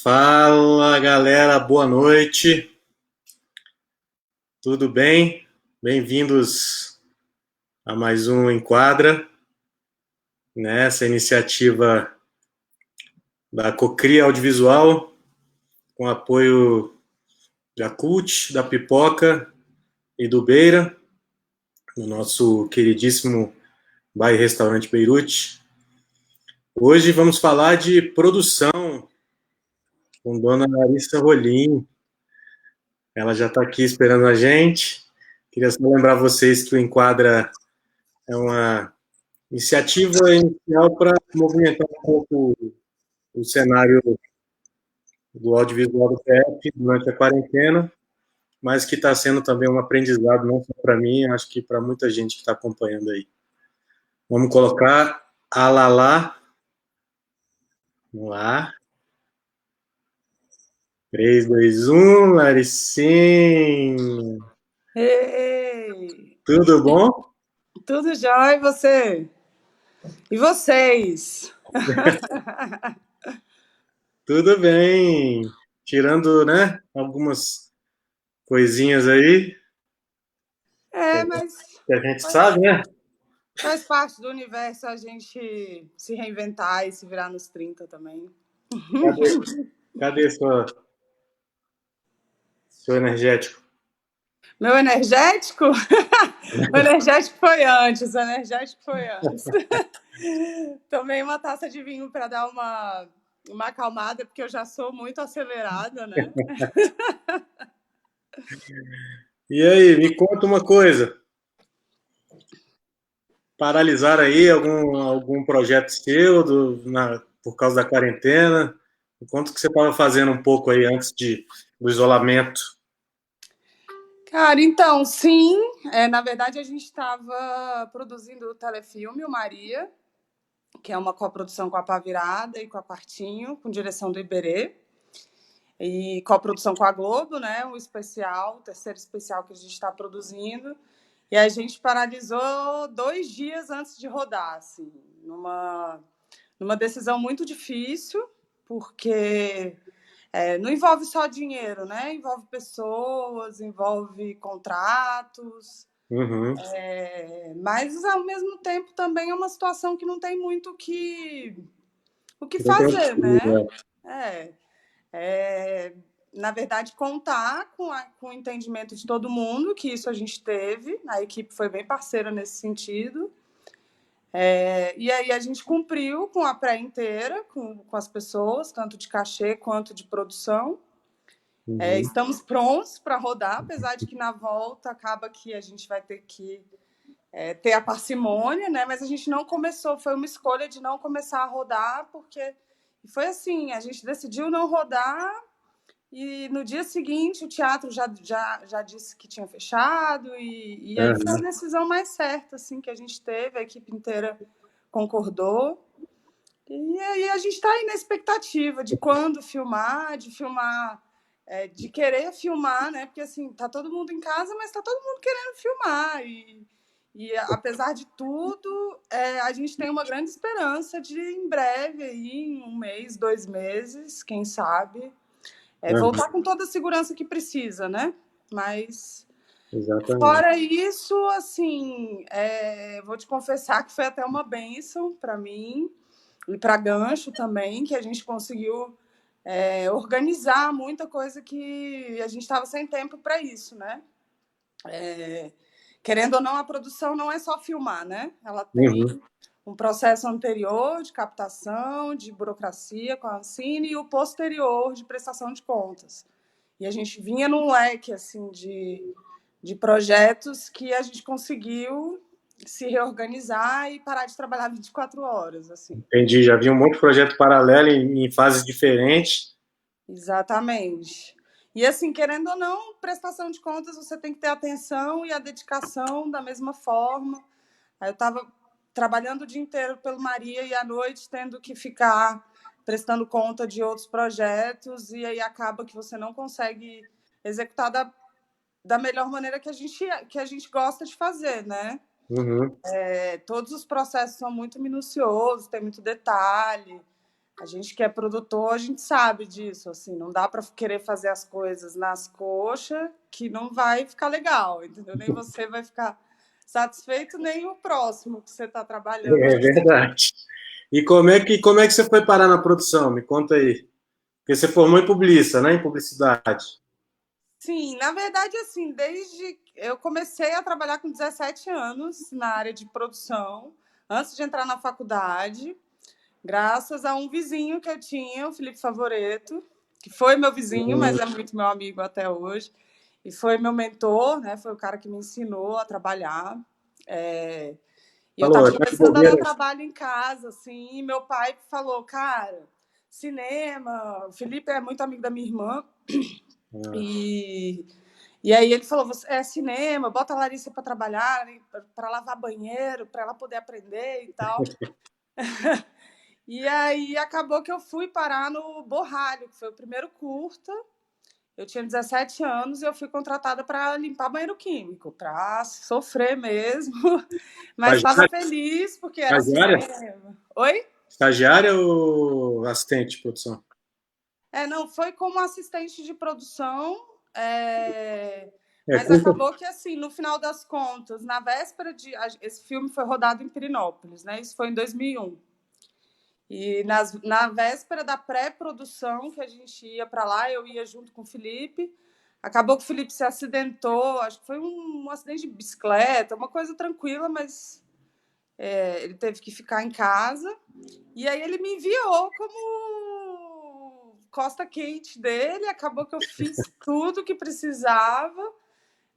Fala galera, boa noite, tudo bem? Bem-vindos a mais um Enquadra, nessa iniciativa da Cocria Audiovisual, com apoio da CUT, da Pipoca e do Beira, no nosso queridíssimo Bar e Restaurante Beirute. Hoje vamos falar de produção com Dona Larissa Rolim. Ela já está aqui esperando a gente. Queria só lembrar vocês que o Enquadra é uma iniciativa inicial para movimentar um pouco o cenário do audiovisual do PF durante a quarentena, mas que está sendo também um aprendizado, não só para mim, acho que para muita gente que está acompanhando aí. Vamos colocar a Lala. Vamos lá. 3, 2, 1, Laricinha. Ei, Tudo bom? tudo jóia, e você? E vocês? Tudo bem. Tirando, né, algumas coisinhas aí Mas que a gente sabe, né? faz parte do universo a gente se reinventar e se virar nos 30 também. Cadê, cadê seu energético? Meu energético? O energético foi antes, Tomei uma taça de vinho para dar uma acalmada, porque eu já sou muito acelerada, né? E aí, me conta uma coisa. Paralisar aí algum projeto seu por causa da quarentena? Me conta o que você estava fazendo um pouco aí antes do isolamento. Cara, então, sim. Na verdade, a gente estava produzindo o telefilme, o Maria, que é uma coprodução com a Pá Virada e com a Quartinho, com direção do Iberê, e coprodução com a Globo, né? Um especial, o terceiro especial que a gente está produzindo. E a gente paralisou 2 dias antes de rodar, assim, numa decisão muito difícil, porque não envolve só dinheiro, né? Envolve pessoas, envolve contratos. Uhum. Mas, ao mesmo tempo, também é uma situação que não tem muito o que Não tem fazer, né? dúvida. Na verdade, contar com o entendimento de todo mundo, que isso a gente teve, a equipe foi bem parceira nesse sentido. E aí a gente cumpriu com a pré inteira, com as pessoas, tanto de cachê quanto de produção. Estamos prontos para rodar, apesar de que na volta acaba que a gente vai ter que ter a parcimônia, né? Mas a gente não começou, foi uma escolha de não começar a rodar, porque foi assim, a gente decidiu não rodar e no dia seguinte o teatro já disse que tinha fechado e aí foi a decisão mais certa assim, que a gente teve, a equipe inteira concordou. E aí a gente está aí na expectativa de quando filmar, de querer filmar, né? Porque assim, tá todo mundo em casa, mas tá todo mundo querendo filmar. E apesar de tudo, a gente tem uma grande esperança de em breve, aí, em 1 mês, 2 meses, quem sabe, voltar com toda a segurança que precisa, né? Mas Exatamente. fora isso, assim, vou te confessar que foi até uma bênção para mim e para Gancho também, que a gente conseguiu organizar muita coisa que a gente estava sem tempo para isso, né? Querendo ou não, a produção não é só filmar, né? Ela tem um processo anterior de captação, de burocracia com a Ancine e o posterior de prestação de contas. E a gente vinha num leque assim de projetos que a gente conseguiu se reorganizar e parar de trabalhar 24 horas, assim. Entendi, já vi um monte de projeto paralelo em fases diferentes. Exatamente. E assim, querendo ou não, prestação de contas, você tem que ter atenção e a dedicação da mesma forma. Aí eu estava trabalhando o dia inteiro pelo Maria e à noite tendo que ficar prestando conta de outros projetos e aí acaba que você não consegue executar da melhor maneira que a gente gosta de fazer, né? Todos os processos são muito minuciosos, tem muito detalhe. A gente que é produtor, a gente sabe disso, assim, não dá para querer fazer as coisas nas coxas que não vai ficar legal, entendeu? Nem você vai ficar satisfeito, nem o próximo que você está trabalhando. É verdade. E como é que você foi parar na produção? Me conta aí. Porque você formou em publicidade, né? Em publicidade. Sim, na verdade, assim, desde eu comecei a trabalhar com 17 anos na área de produção, antes de entrar na faculdade, graças a um vizinho que eu tinha, o Felipe Favoreto, que foi meu vizinho, mas é muito meu amigo até hoje, e foi meu mentor, né? Foi o cara que me ensinou a trabalhar. E eu Falou, estava tá de começando a dar bobeira. trabalho em casa, assim, e meu pai falou, cara, cinema, o Felipe é muito amigo da minha irmã, e aí ele falou, é cinema, bota a Larissa para trabalhar, para lavar banheiro, para ela poder aprender e tal. E aí acabou que eu fui parar no Borralho, que foi o primeiro curta. Eu tinha 17 anos e eu fui contratada para limpar banheiro químico, para sofrer mesmo. Mas estava Estagiária? feliz porque era Estagiária? cinema. Oi? Estagiária ou assistente de produção? Não, foi como assistente de produção, É, mas curta. acabou que, assim, no final das contas, na véspera de... Esse filme foi rodado em Pirinópolis, né? Isso foi em 2001. E na véspera da pré-produção, que a gente ia para lá, eu ia junto com o Felipe. Acabou que o Felipe se acidentou, acho que foi um acidente de bicicleta, uma coisa tranquila, mas ele teve que ficar em casa. E aí ele me enviou como costa quente dele. Acabou que eu fiz tudo que precisava,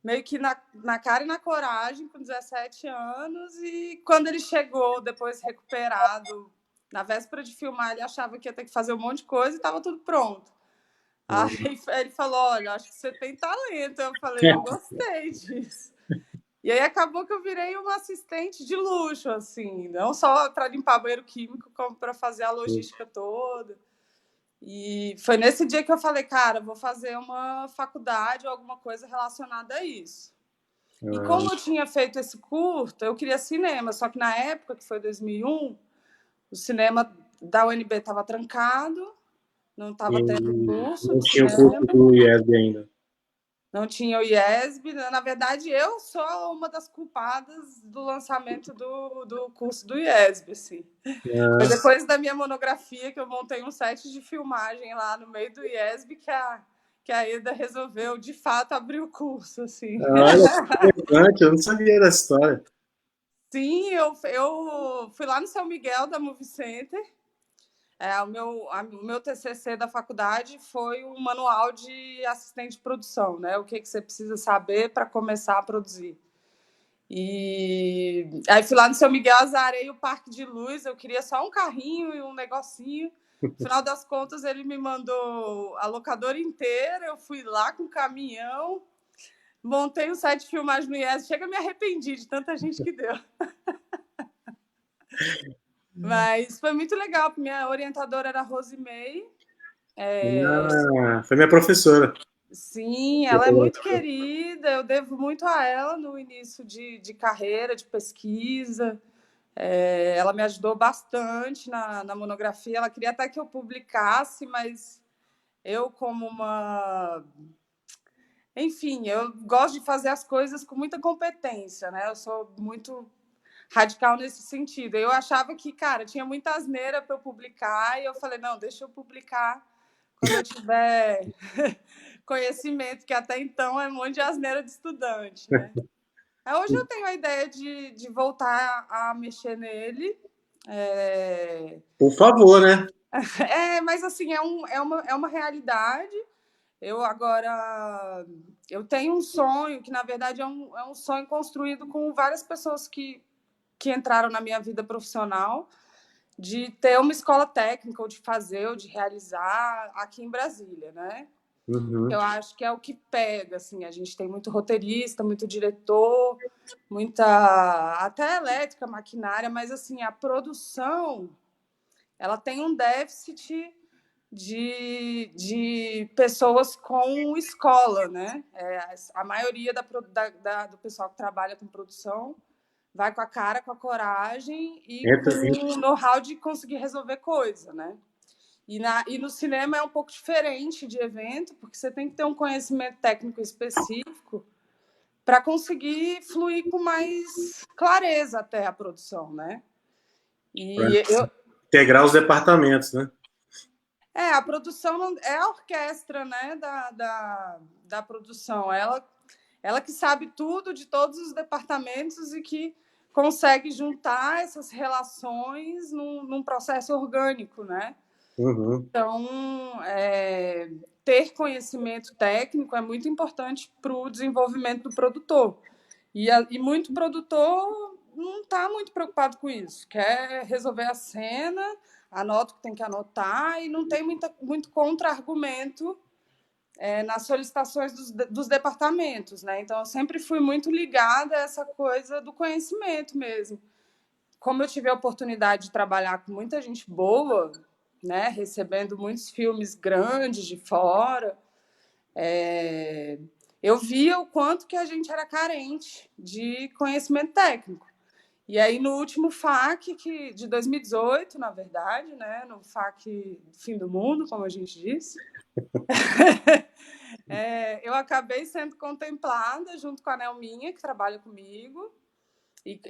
meio que na cara e na coragem, com 17 anos. E quando ele chegou, depois recuperado, na véspera de filmar, ele achava que ia ter que fazer um monte de coisa e estava tudo pronto. Aí ele falou, olha, acho que você tem talento. Eu falei, eu gostei disso. E aí acabou que eu virei uma assistente de luxo, assim, não só para limpar banheiro químico, como para fazer a logística toda. E foi nesse dia que eu falei, cara, vou fazer uma faculdade ou alguma coisa relacionada a isso. E como eu tinha feito esse curto, eu queria cinema, só que na época, que foi 2001, o cinema da UNB estava trancado, não estava tendo curso Não de tinha o curso cinema, do IESB ainda. não tinha o IESB. Na verdade, eu sou uma das culpadas do lançamento do curso do IESB. Assim. Foi Ah, depois da minha monografia que eu montei um set de filmagem lá no meio do IESB que a Eda resolveu, de fato, abrir o curso. Assim. olha, que interessante, eu não sabia dessa história. Sim, eu fui lá no São Miguel da Movie Center. O meu TCC da faculdade foi um manual de assistente de produção, né? O que você precisa saber para começar a produzir. E aí fui lá no São Miguel, azarei o parque de luz, eu queria só um carrinho e um negocinho. No final das contas, ele me mandou a locadora inteira, eu fui lá com o caminhão, montei um set de filmagem no IES, chega, me arrependi de tanta gente que deu. Mas foi muito legal, minha orientadora era a Rose May. Foi minha professora. Sim, ela é muito querida, eu devo muito a ela no início de carreira, de pesquisa. Ela me ajudou bastante na monografia. Ela queria até que eu publicasse, mas eu, como uma. Enfim, eu gosto de fazer as coisas com muita competência, né? Eu sou muito radical nesse sentido. Eu achava que, cara, tinha muita asneira para eu publicar, e eu falei, não, deixa eu publicar quando eu tiver conhecimento, que até então é um monte de asneira de estudante, né? Hoje eu tenho a ideia de voltar a mexer nele. Por favor, né? Mas assim, é uma realidade. Eu agora eu tenho um sonho que, na verdade, é um sonho construído com várias pessoas que entraram na minha vida profissional, de ter uma escola técnica, ou de fazer, ou de realizar aqui em Brasília, né? Uhum. Eu acho que é o que pega, assim, a gente tem muito roteirista, muito diretor, muita até elétrica, maquinária, mas assim, a produção, ela tem um déficit de pessoas com escola, né? A maioria do pessoal que trabalha com produção vai com a cara, com a coragem e com Entra, o know-how de conseguir resolver coisa, né? E no cinema é um pouco diferente de evento, porque você tem que ter um conhecimento técnico específico para conseguir fluir com mais clareza até a produção, né? Para E eu, integrar os departamentos, né? a produção é a orquestra, né, da produção. Ela que sabe tudo de todos os departamentos e que consegue juntar essas relações num processo orgânico, né? Uhum. Então, ter conhecimento técnico é muito importante para o desenvolvimento do produtor. E muito produtor não está muito preocupado com isso. Quer resolver a cena, anota o que tem que anotar e não tem muito contra-argumento nas solicitações dos departamentos, né? Então, eu sempre fui muito ligada a essa coisa do conhecimento mesmo. Como eu tive a oportunidade de trabalhar com muita gente boa, né, recebendo muitos filmes grandes de fora, eu via o quanto que a gente era carente de conhecimento técnico. E aí, no último FAC, de 2018, na verdade, né, no FAC Fim do Mundo, como a gente disse, eu acabei sendo contemplada junto com a Nelminha, que trabalha comigo, e,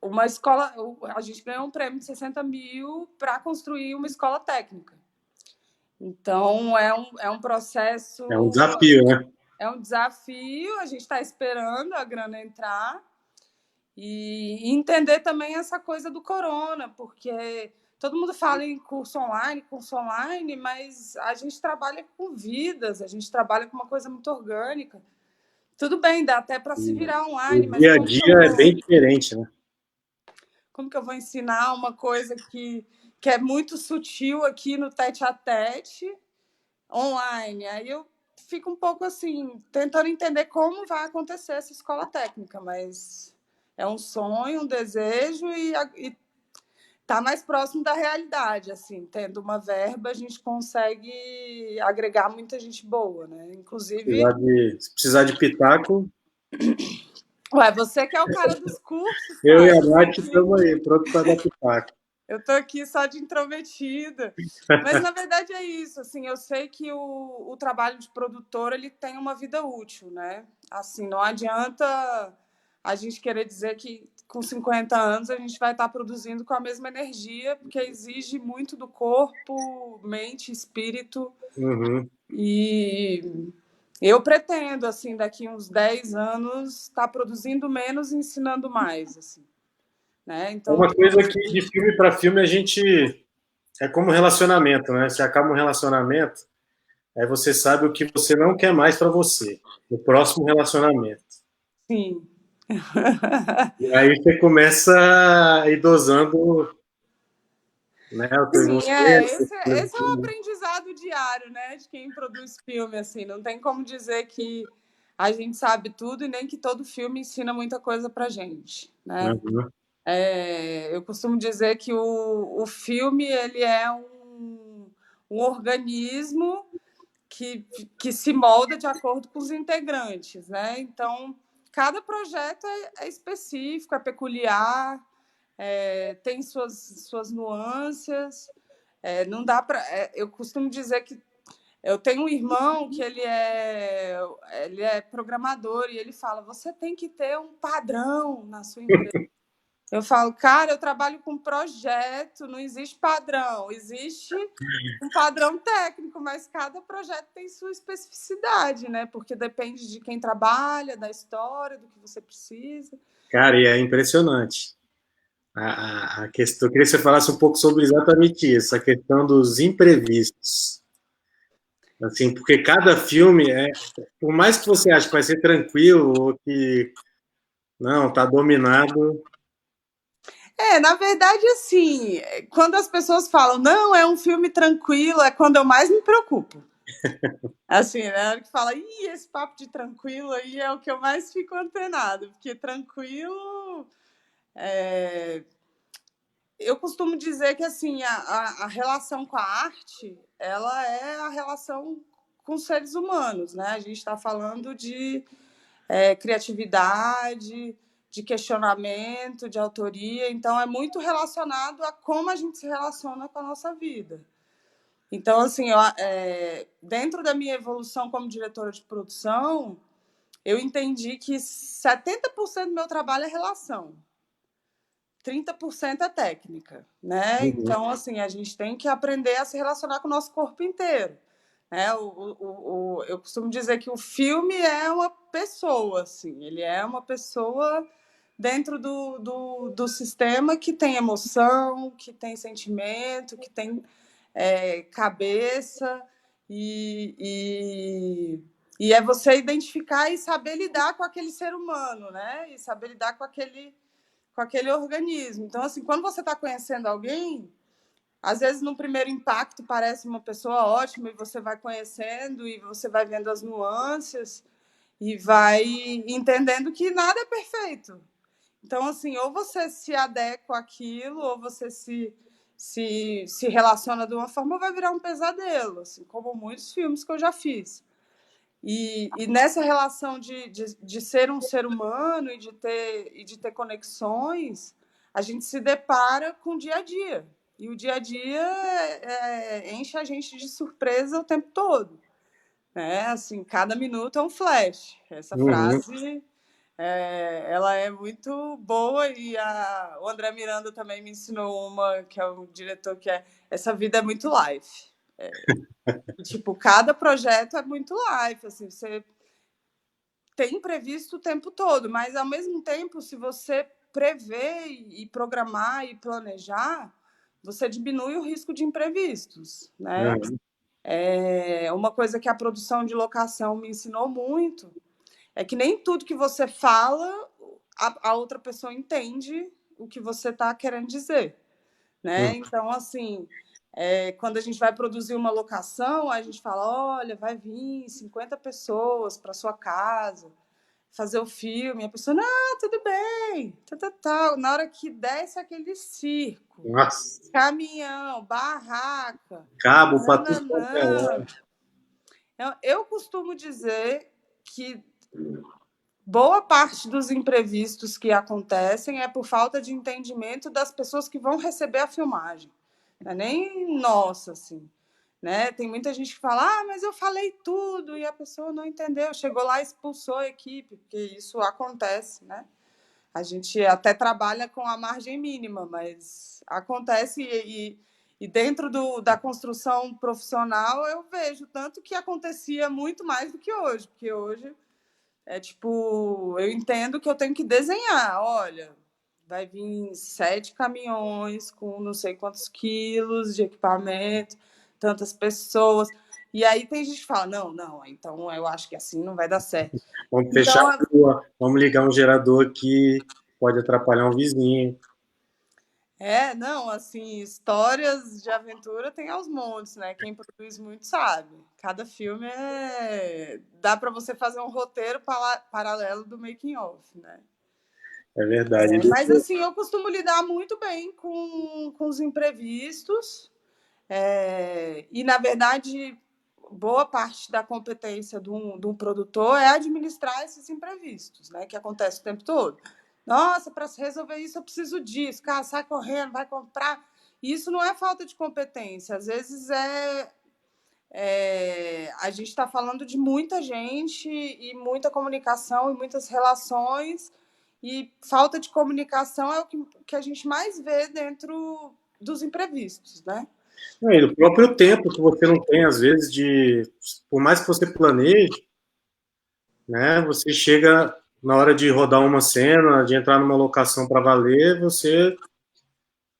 uma escola, a gente ganhou um prêmio de 60 mil para construir uma escola técnica. Então, é um processo... É um desafio, né? É um desafio, a gente está esperando a grana entrar e entender também essa coisa do corona, porque todo mundo fala em curso online, mas a gente trabalha com vidas, a gente trabalha com uma coisa muito orgânica. Tudo bem, dá até para se virar O online, mas dia a dia é bem diferente, né? como que eu vou ensinar uma coisa que é muito sutil aqui no tete-a-tete online? Aí eu fico um pouco assim, tentando entender como vai acontecer essa escola técnica, mas é um sonho, um desejo e tá mais próximo da realidade, assim, tendo uma verba, a gente consegue agregar muita gente boa, né? Inclusive, Se precisar de pitaco, você que é o cara dos cursos, eu e cara, a Nath estamos aí, pronto para dar pitaco. eu tô aqui só de intrometida. Mas, na verdade, é isso. Assim, eu sei que o trabalho de produtor ele tem uma vida útil, né? Assim, não adianta a gente querer dizer que com 50 anos a gente vai estar produzindo com a mesma energia, porque exige muito do corpo, mente, espírito. Uhum. E eu pretendo, assim, daqui uns 10 anos, estar produzindo menos e ensinando mais, assim, né? Então, Uma coisa que de filme para filme a gente é como relacionamento, né? Se acaba um relacionamento, aí você sabe o que você não quer mais para você, no próximo relacionamento. sim. E aí você começa a ir dosando, né, o teu Sim, incêndio. esse é o aprendizado diário, né, de quem produz filme, assim, não tem como dizer que a gente sabe tudo e nem que todo filme ensina muita coisa pra gente, né? Uhum. Eu costumo dizer que o filme, ele é um organismo que, que se molda de acordo com os integrantes, né? Então, cada projeto é específico, é peculiar, tem suas nuances. Não dá para. Eu costumo dizer que eu tenho um irmão que ele é programador e ele fala: você tem que ter um padrão na sua empresa. Eu falo, cara, eu trabalho com projeto, não existe padrão, existe um padrão técnico, mas cada projeto tem sua especificidade, né? Porque depende de quem trabalha, da história, do que você precisa. Cara, e é impressionante. A questão, eu queria que você falasse um pouco sobre exatamente isso, a questão dos imprevistos. Assim, porque cada filme por mais que você ache que vai ser tranquilo ou que não, tá dominado. Na verdade, assim, quando as pessoas falam, não, é um filme tranquilo, é quando eu mais me preocupo. Assim, né? A hora que fala, esse papo de tranquilo aí é o que eu mais fico antenado, porque tranquilo. Eu costumo dizer que assim a relação com a arte ela é a relação com os seres humanos, né? A gente está falando de criatividade, de questionamento, de autoria. Então, é muito relacionado a como a gente se relaciona com a nossa vida. Então, assim, dentro da minha evolução como diretora de produção, eu entendi que 70% do meu trabalho é relação. 30% é técnica, né? Então, assim, a gente tem que aprender a se relacionar com o nosso corpo inteiro. Né? Eu costumo dizer que o filme é uma pessoa, assim, ele é uma pessoa dentro do sistema que tem emoção, que tem sentimento, que tem cabeça, e é você identificar e saber lidar com aquele ser humano, né? E saber lidar com aquele organismo. Então, assim, quando você está conhecendo alguém, às vezes, no primeiro impacto, parece uma pessoa ótima e você vai conhecendo e você vai vendo as nuances e vai entendendo que nada é perfeito. Então, assim, ou você se adequa àquilo, ou você se relaciona de uma forma, ou vai virar um pesadelo, assim, como muitos filmes que eu já fiz. E nessa relação de ser um ser humano e de ter conexões, a gente se depara com o dia a dia. E o dia a dia enche a gente de surpresa o tempo todo. Né? Assim, cada minuto é um flash. Essa frase ela é muito boa e o André Miranda também me ensinou uma, que é o diretor, que é Essa Vida é Muito Life. Tipo, cada projeto é muito life, assim, você tem imprevisto o tempo todo, mas ao mesmo tempo, se você prever e programar e planejar, você diminui o risco de imprevistos, né? Uma coisa que a produção de locação me ensinou muito é que nem tudo que você fala, a outra pessoa entende o que você está querendo dizer, né? Então, assim, quando a gente vai produzir uma locação, a gente fala, olha, vai vir 50 pessoas para sua casa fazer o filme, a pessoa, não, tudo bem, tal. Na hora que desce aquele circo, Nossa. caminhão, barraca, Cabo para tudo quanto é nananã. Eu costumo dizer que boa parte dos imprevistos que acontecem é por falta de entendimento das pessoas que vão receber a filmagem. Não é nem nossa, assim. Né? Tem muita gente que fala, mas eu falei tudo e a pessoa não entendeu, chegou lá e expulsou a equipe, porque isso acontece, né? A gente até trabalha com a margem mínima, mas acontece e dentro da construção profissional eu vejo tanto que acontecia muito mais do que hoje, porque hoje tipo, eu entendo que eu tenho que desenhar, olha, vai vir 7 caminhões com não sei quantos quilos de equipamento, tantas pessoas. E aí tem gente que fala, não, então eu acho que assim não vai dar certo. Vamos fechar Então, a rua, vamos ligar um gerador que pode atrapalhar um vizinho. não, assim, histórias de aventura tem aos montes, né? Quem produz muito sabe. Cada filme dá para você fazer um roteiro paralelo do making of, né? É verdade. Mas, assim, eu costumo lidar muito bem com os imprevistos. E, na verdade, boa parte da competência de um produtor é administrar esses imprevistos, né? Que acontece o tempo todo. Nossa, para resolver isso eu preciso disso. Cara, sai correndo, vai comprar. Isso não é falta de competência. Às vezes a gente está falando de muita gente e muita comunicação e muitas relações, e falta de comunicação é o que a gente mais vê dentro dos imprevistos, né? E o próprio tempo que você não tem, às vezes, por mais que você planeje, né, você chega na hora de rodar uma cena, de entrar numa locação para valer, você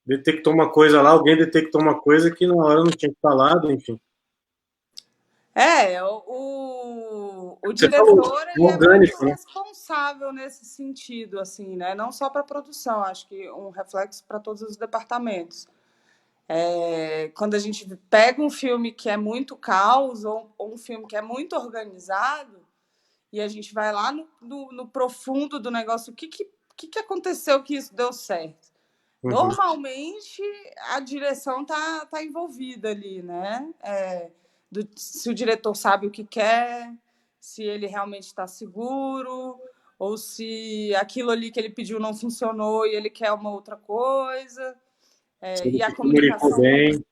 detectou uma coisa lá, alguém detectou uma coisa que na hora não tinha falado, enfim. O Você falou, diretor ele é muito orgânico, né? responsável nesse sentido, assim, né? Não só para a produção, acho que um reflexo para todos os departamentos. Quando a gente pega um filme que é muito caos ou um filme que é muito organizado e a gente vai lá no profundo do negócio, o que aconteceu que isso deu certo? Normalmente a direção tá envolvida ali, né? Se o diretor sabe o que quer, se ele realmente está seguro, ou se aquilo ali que ele pediu não funcionou e ele quer uma outra coisa. E a Se comunicou comunicação. bem.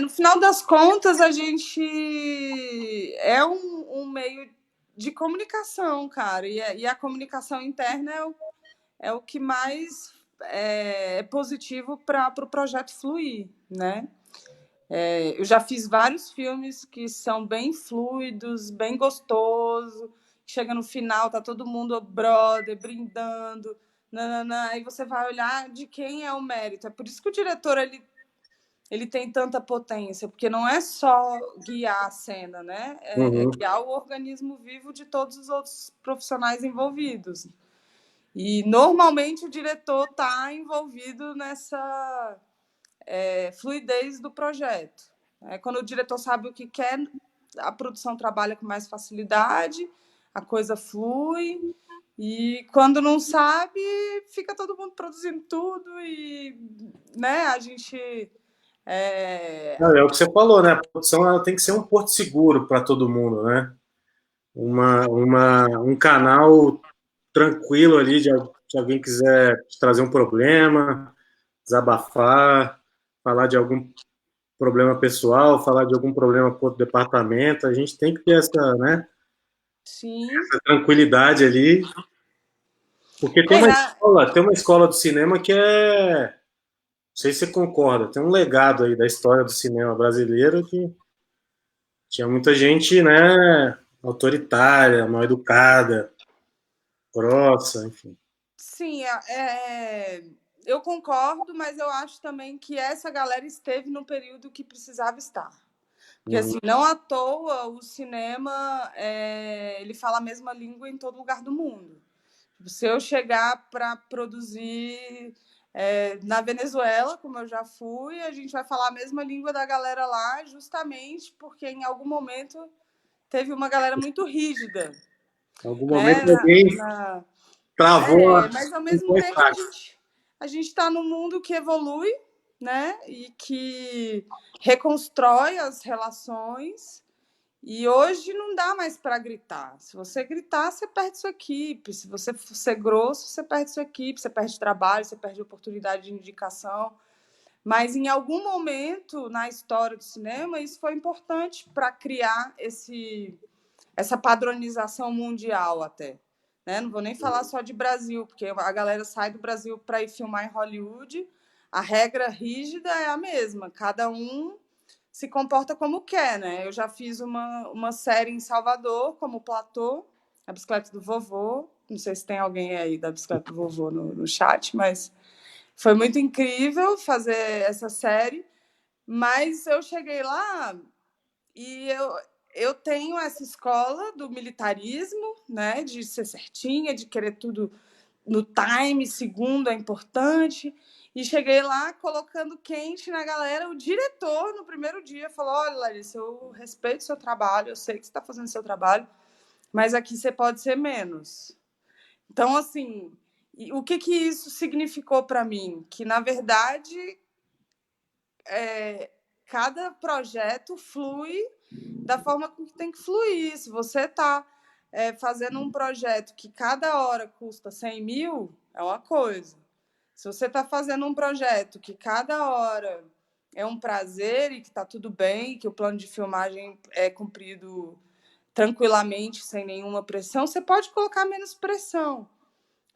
No final das contas, a gente é um meio de comunicação, cara, e a comunicação interna é o que mais é positivo para o projeto fluir, né? Eu já fiz vários filmes que são bem fluidos, bem gostoso. Chega no final, tá todo mundo brother, brindando. Nananã, aí você vai olhar de quem é o mérito. É por isso que o diretor ele tem tanta potência, porque não é só guiar a cena, né? É guiar o organismo vivo de todos os outros profissionais envolvidos. E normalmente o diretor está envolvido nessa fluidez do projeto. Quando o diretor sabe o que quer, a produção trabalha com mais facilidade, a coisa flui. E quando não sabe, fica todo mundo produzindo tudo e, né, a gente É o que você falou, né? A produção ela tem que ser um porto seguro para todo mundo, né? Um canal tranquilo ali se alguém quiser trazer um problema, desabafar, falar de algum problema pessoal, falar de algum problema com outro departamento. A gente tem que ter essa, né, Sim. essa tranquilidade ali, porque tem uma escola do cinema que não sei se você concorda, tem um legado aí da história do cinema brasileiro que tinha muita gente, né, autoritária, mal educada, grossa, enfim. Sim, eu concordo, mas eu acho também que essa galera esteve no período que precisava estar. Porque, assim, não à toa o cinema ele fala a mesma língua em todo lugar do mundo. Se eu chegar para produzir na Venezuela, como eu já fui, a gente vai falar a mesma língua da galera lá, justamente porque em algum momento teve uma galera muito rígida, Em algum né? momento alguém travou Mas ao um mesmo põe tempo faca. a gente está num mundo que evolui, né? E que reconstrói as relações. E hoje não dá mais para gritar. Se você gritar, você perde sua equipe. Se você ser grosso, você perde sua equipe, você perde trabalho, você perde oportunidade de indicação. Mas em algum momento na história do cinema, isso foi importante para criar essa padronização mundial até. Né? Não vou nem falar só de Brasil, porque a galera sai do Brasil para ir filmar em Hollywood. A regra rígida é a mesma. Cada um se comporta como quer, né? Eu já fiz uma série em Salvador, como Platô, a bicicleta do vovô. Não sei se tem alguém aí da bicicleta do vovô no chat, mas foi muito incrível fazer essa série. Mas eu cheguei lá e eu tenho essa escola do militarismo, né? De ser certinha, de querer tudo no time, segundo é importante. E cheguei lá colocando quente na galera. O diretor, no primeiro dia, falou: Olha, Larissa, eu respeito o seu trabalho, eu sei que você está fazendo o seu trabalho, mas aqui você pode ser menos. Então, assim, o que isso significou para mim? Que, na verdade, cada projeto flui da forma que tem que fluir. Se você está fazendo um projeto que cada hora custa 100 mil, é uma coisa. Se você está fazendo um projeto que cada hora é um prazer e que está tudo bem, que o plano de filmagem é cumprido tranquilamente, sem nenhuma pressão, você pode colocar menos pressão.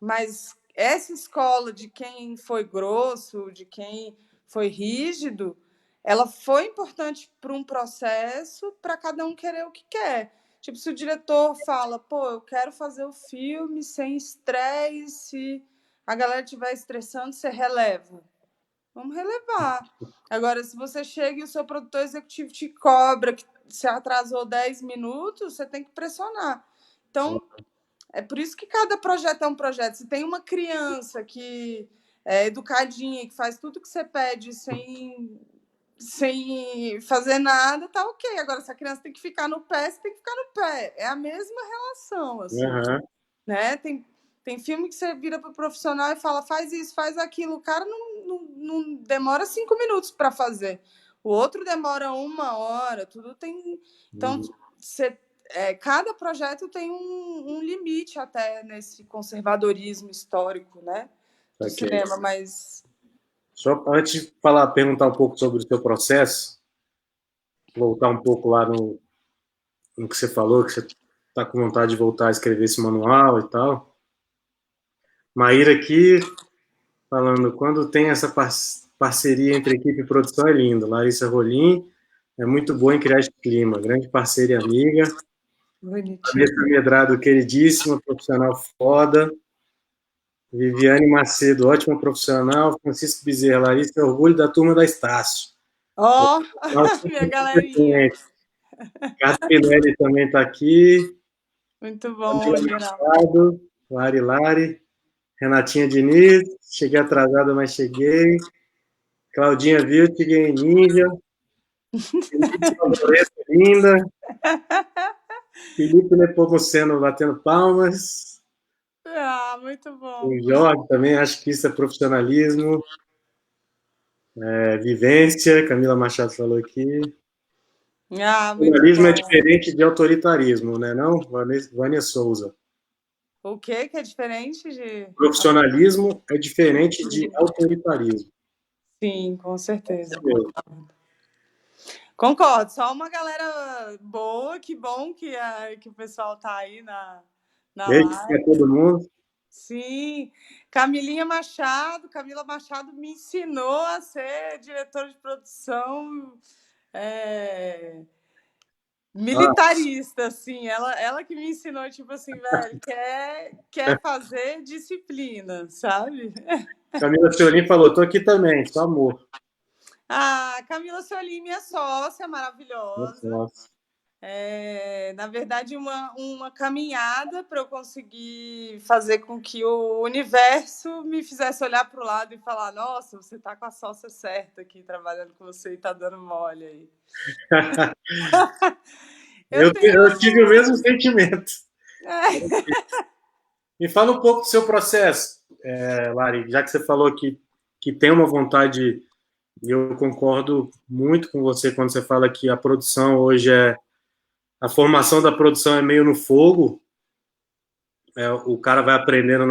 Mas essa escola de quem foi grosso, de quem foi rígido, ela foi importante para um processo, para cada um querer o que quer. Tipo, se o diretor fala, pô, eu quero fazer o filme sem estresse, se a galera estiver estressando, você releva. Vamos relevar. Agora, se você chega e o seu produtor executivo te cobra que você atrasou 10 minutos, você tem que pressionar. Então, é por isso que cada projeto é um projeto. Se tem uma criança que é educadinha, que faz tudo que você pede sem fazer nada, tá ok. Agora, se a criança tem que ficar no pé, você tem que ficar no pé. É a mesma relação, assim. Né? Tem filme que você vira para o profissional e fala, faz isso, faz aquilo. O cara não demora 5 minutos para fazer. O outro demora 1 hora, tudo tem. Então, você cada projeto tem um limite até nesse conservadorismo histórico, né, do Ok. cinema, mas... Só antes de falar, perguntar um pouco sobre o seu processo, voltar um pouco lá no que você falou, que você está com vontade de voltar a escrever esse manual e tal. Maíra aqui falando, quando tem essa parceria entre equipe e produção é lindo. Larissa Rolim é muito boa em criar esse clima, grande parceira e amiga. Bonitinho. Vanessa Medrado, queridíssima, profissional foda. Viviane Macedo, ótima profissional. Francisco Bezerra, Larissa, é orgulho da turma da Estácio. Ó, Nossa, minha galerinha. Cássio Pinelli também está aqui. Muito bom, geral. Machado, Lari Lari. Renatinha Diniz, cheguei atrasada, mas cheguei. Claudinha Viltig, Ninja. Felipe Favoreto, linda. Felipe Nepomuceno batendo palmas. Ah, muito O bom. Jorge também, acho que isso é profissionalismo. Vivência, Camila Machado falou aqui. Ah, muito Profissionalismo é bom. diferente de autoritarismo, né não? Vânia Souza. O que é diferente de... Profissionalismo é diferente de autoritarismo. Sim, com certeza. Concordo. Só uma galera boa, que bom que o pessoal tá aí na Beijo para live. todo mundo. Sim, Camila Machado me ensinou a ser diretora de produção Ah, militarista, assim. Ela que me ensinou, tipo assim, velho, quer fazer disciplina, sabe? Camila Ciolim falou, estou aqui também, só amor. Ah, Camila Solim, minha sócia maravilhosa. Nossa. Na verdade, uma caminhada para eu conseguir fazer com que o universo me fizesse olhar para o lado e falar: nossa, você está com a sócia certa aqui trabalhando com você e está dando mole aí. Eu tive o mesmo sentimento. Me fala um pouco do seu processo, Lari, já que você falou que tem uma vontade, e eu concordo muito com você quando você fala que a produção hoje a formação da produção é meio no fogo, o cara vai aprendendo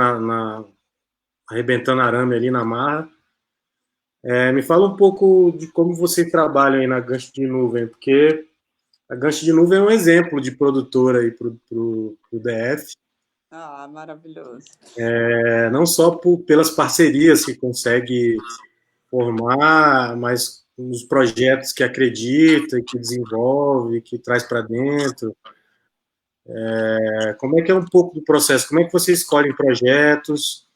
arrebentando arame ali na marra. Me fala um pouco de como vocês trabalham aí na Gancho de Nuvem, porque a Gancho de Nuvem é um exemplo de produtora aí para o DF. Ah, maravilhoso. Não só pelas parcerias que consegue formar, mas os projetos que acredita, que desenvolve, que traz para dentro. Como é que é um pouco do processo? Como é que você escolhe projetos?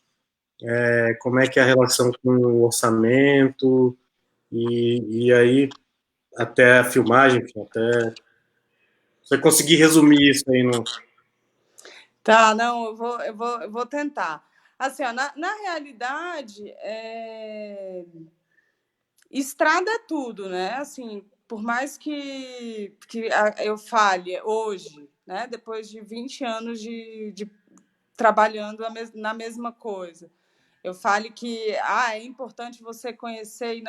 Como é que é a relação com o orçamento? E aí até a filmagem, enfim, até você conseguir resumir isso aí no... Tá, não, eu vou tentar. Assim, ó, na realidade, estrada é tudo, né? Assim, por mais que eu fale hoje, né? Depois de 20 anos de trabalhando na mesma coisa, eu fale que é importante você conhecer e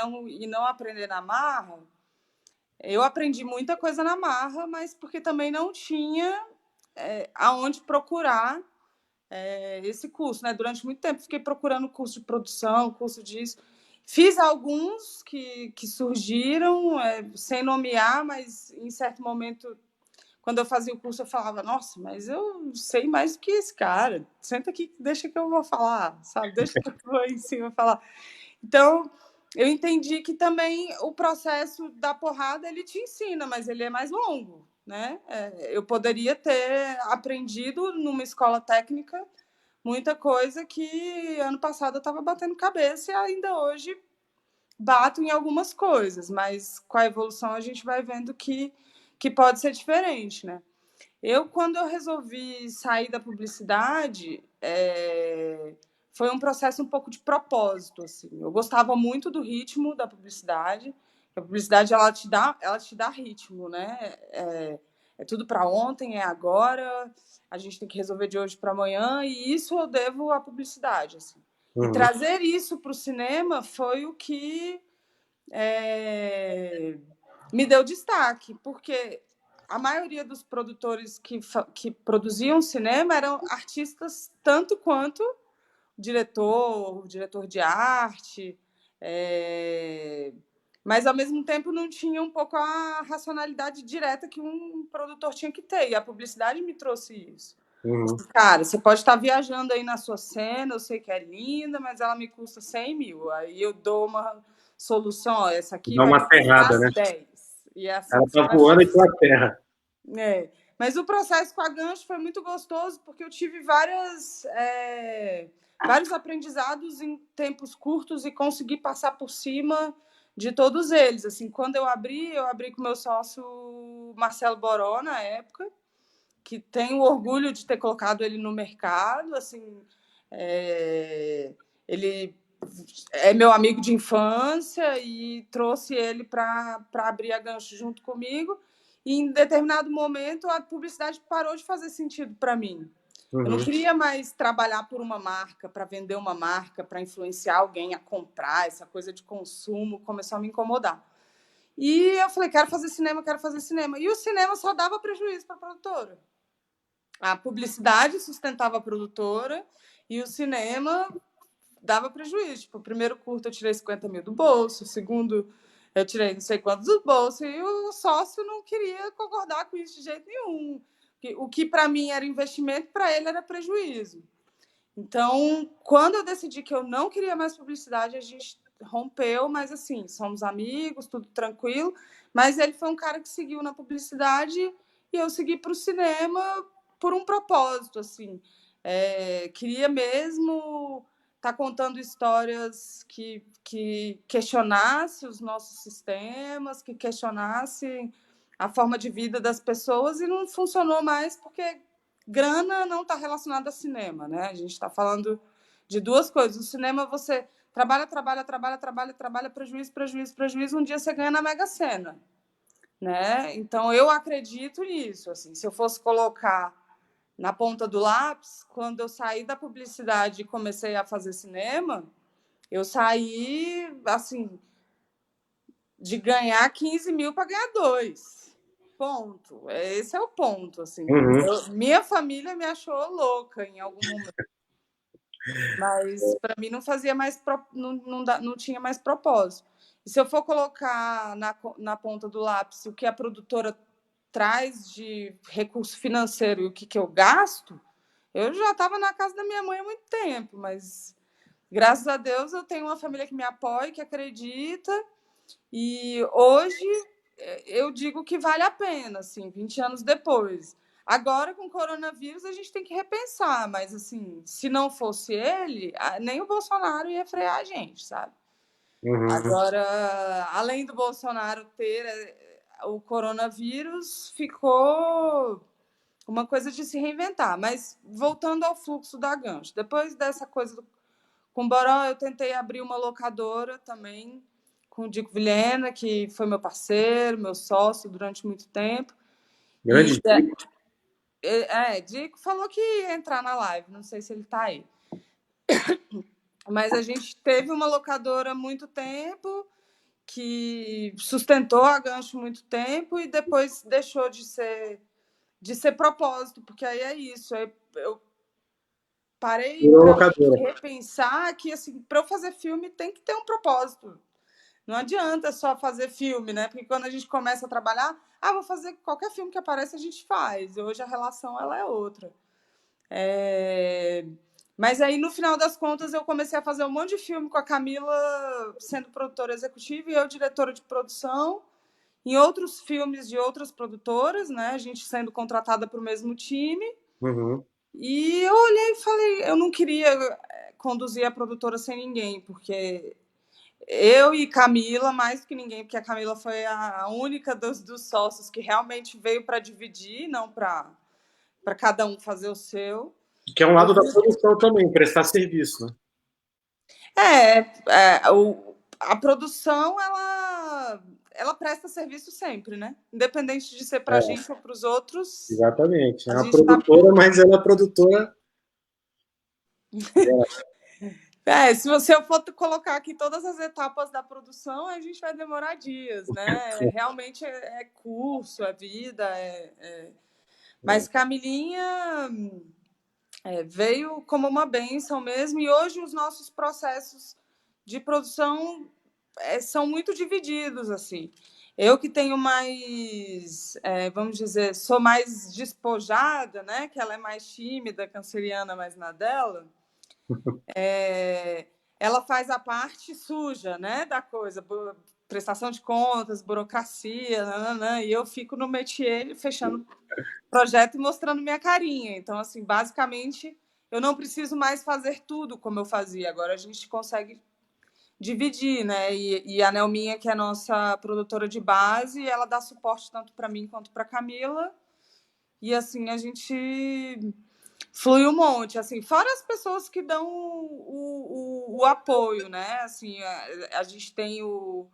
não aprender na marra. Eu aprendi muita coisa na marra, mas porque também não tinha aonde procurar esse curso, né? Durante muito tempo fiquei procurando curso de produção, curso disso. Fiz alguns que surgiram, sem nomear, mas em certo momento, quando eu fazia o curso, eu falava: nossa, mas eu sei mais do que esse cara. Senta aqui, deixa que eu vou falar, sabe? Deixa que eu vou em cima falar. Então, eu entendi que também o processo da porrada ele te ensina, mas ele é mais longo, né? Eu poderia ter aprendido numa escola técnica muita coisa que ano passado eu estava batendo cabeça e ainda hoje bato em algumas coisas, mas com a evolução a gente vai vendo que pode ser diferente, né? Quando eu resolvi sair da publicidade, foi um processo um pouco de propósito, assim. Eu gostava muito do ritmo da publicidade. A publicidade ela te dá ritmo, né? É tudo para ontem, é agora. A gente tem que resolver de hoje para amanhã e isso eu devo à publicidade, assim. E trazer isso para o cinema foi o que me deu destaque, porque a maioria dos produtores que produziam cinema eram artistas tanto quanto diretor de arte, mas ao mesmo tempo não tinha um pouco a racionalidade direta que um produtor tinha que ter, e a publicidade me trouxe isso. Cara, você pode estar viajando aí na sua cena, eu sei que é linda, mas ela me custa 100 mil, aí eu dou uma solução, ó, essa aqui Dá vai uma ferrada, né? 10, e é assim Ela que você tá vai voando e fazer. com a terra. Mas o processo com a Gancho foi muito gostoso, porque eu tive vários aprendizados em tempos curtos e consegui passar por cima de todos eles. Assim, quando eu abri com meu sócio Marcelo Boró, na época, que tenho orgulho de ter colocado ele no mercado. Assim, ele é meu amigo de infância e trouxe ele para abrir a Gancho junto comigo. E em determinado momento a publicidade parou de fazer sentido para mim. Eu não queria mais trabalhar por uma marca, para vender uma marca, para influenciar alguém a comprar. Essa coisa de consumo começou a me incomodar. E eu falei, quero fazer cinema. E o cinema só dava prejuízo para a produtora. A publicidade sustentava a produtora e o cinema dava prejuízo. Tipo, o primeiro curto eu tirei 50 mil do bolso, o segundo eu tirei não sei quantos do bolso, e o sócio não queria concordar com isso de jeito nenhum. O que para mim era investimento, para ele era prejuízo. Então, quando eu decidi que eu não queria mais publicidade, a gente rompeu, mas assim, somos amigos, tudo tranquilo. Mas ele foi um cara que seguiu na publicidade e eu segui para o cinema por um propósito, assim. Queria mesmo estar contando histórias que questionassem os nossos sistemas, que questionassem a forma de vida das pessoas, e não funcionou mais porque grana não está relacionada a cinema, né? A gente está falando de duas coisas. O cinema você trabalha, prejuízo, um dia você ganha na Mega Sena, né? Então eu acredito nisso. Assim, se eu fosse colocar na ponta do lápis, quando eu saí da publicidade e comecei a fazer cinema, eu saí assim de ganhar 15 mil para ganhar 2. Ponto. Esse é o ponto. Assim. Minha família me achou louca em algum momento. Mas para mim não fazia mais não tinha mais propósito. E se eu for colocar na ponta do lápis o que a produtora traz de recurso financeiro e o que eu gasto, eu já estava na casa da minha mãe há muito tempo, mas graças a Deus eu tenho uma família que me apoia, que acredita, e hoje eu digo que vale a pena, assim, 20 anos depois. Agora, com o coronavírus, a gente tem que repensar, mas, assim, se não fosse ele, nem o Bolsonaro ia frear a gente, sabe? Agora, além do Bolsonaro ter o coronavírus, ficou uma coisa de se reinventar. Mas, voltando ao fluxo da Gancho, depois dessa coisa com o Boró, eu tentei abrir uma locadora também, com o Dico Vilhena, que foi meu parceiro, meu sócio durante muito tempo. Grande Dico. Dico falou que ia entrar na live, não sei se ele está aí. Mas a gente teve uma locadora há muito tempo, que sustentou a Gancho muito tempo e depois deixou de ser propósito, porque aí é isso. Eu parei para repensar que, assim, para eu fazer filme tem que ter um propósito. Não adianta só fazer filme, né? Porque quando a gente começa a trabalhar, vou fazer qualquer filme que aparece, a gente faz. Hoje a relação ela é outra. Mas aí, no final das contas, eu comecei a fazer um monte de filme com a Camila sendo produtora executiva e eu diretora de produção, em outros filmes de outras produtoras, né? A gente sendo contratada para o mesmo time. E eu olhei e falei, eu não queria conduzir a produtora sem ninguém, porque eu e Camila, mais do que ninguém, porque a Camila foi a única dos sócios que realmente veio para dividir, não para cada um fazer o seu. Que é um lado da produção também, prestar serviço, né? A produção, ela presta serviço sempre, né? Independente de ser para a gente ou para os outros. Exatamente. É uma produtora, mas ela é produtora. Se você for colocar aqui todas as etapas da produção, a gente vai demorar dias, né? Realmente é curso, é vida, mas Camilinha veio como uma bênção mesmo, e hoje os nossos processos de produção são muito divididos, assim. Eu que tenho mais, vamos dizer, sou mais despojada, né? Que ela é mais tímida, canceriana, mais na dela. Ela faz a parte suja, né, da coisa, prestação de contas, burocracia, nananã, e eu fico no métier fechando projeto e mostrando minha carinha. Então, assim, basicamente, eu não preciso mais fazer tudo como eu fazia. Agora a gente consegue dividir, né? E a Nelminha, que é a nossa produtora de base, ela dá suporte tanto para mim quanto para Camila. E assim a gente flui um monte, assim, fora as pessoas que dão o apoio, né? Assim, a gente tem o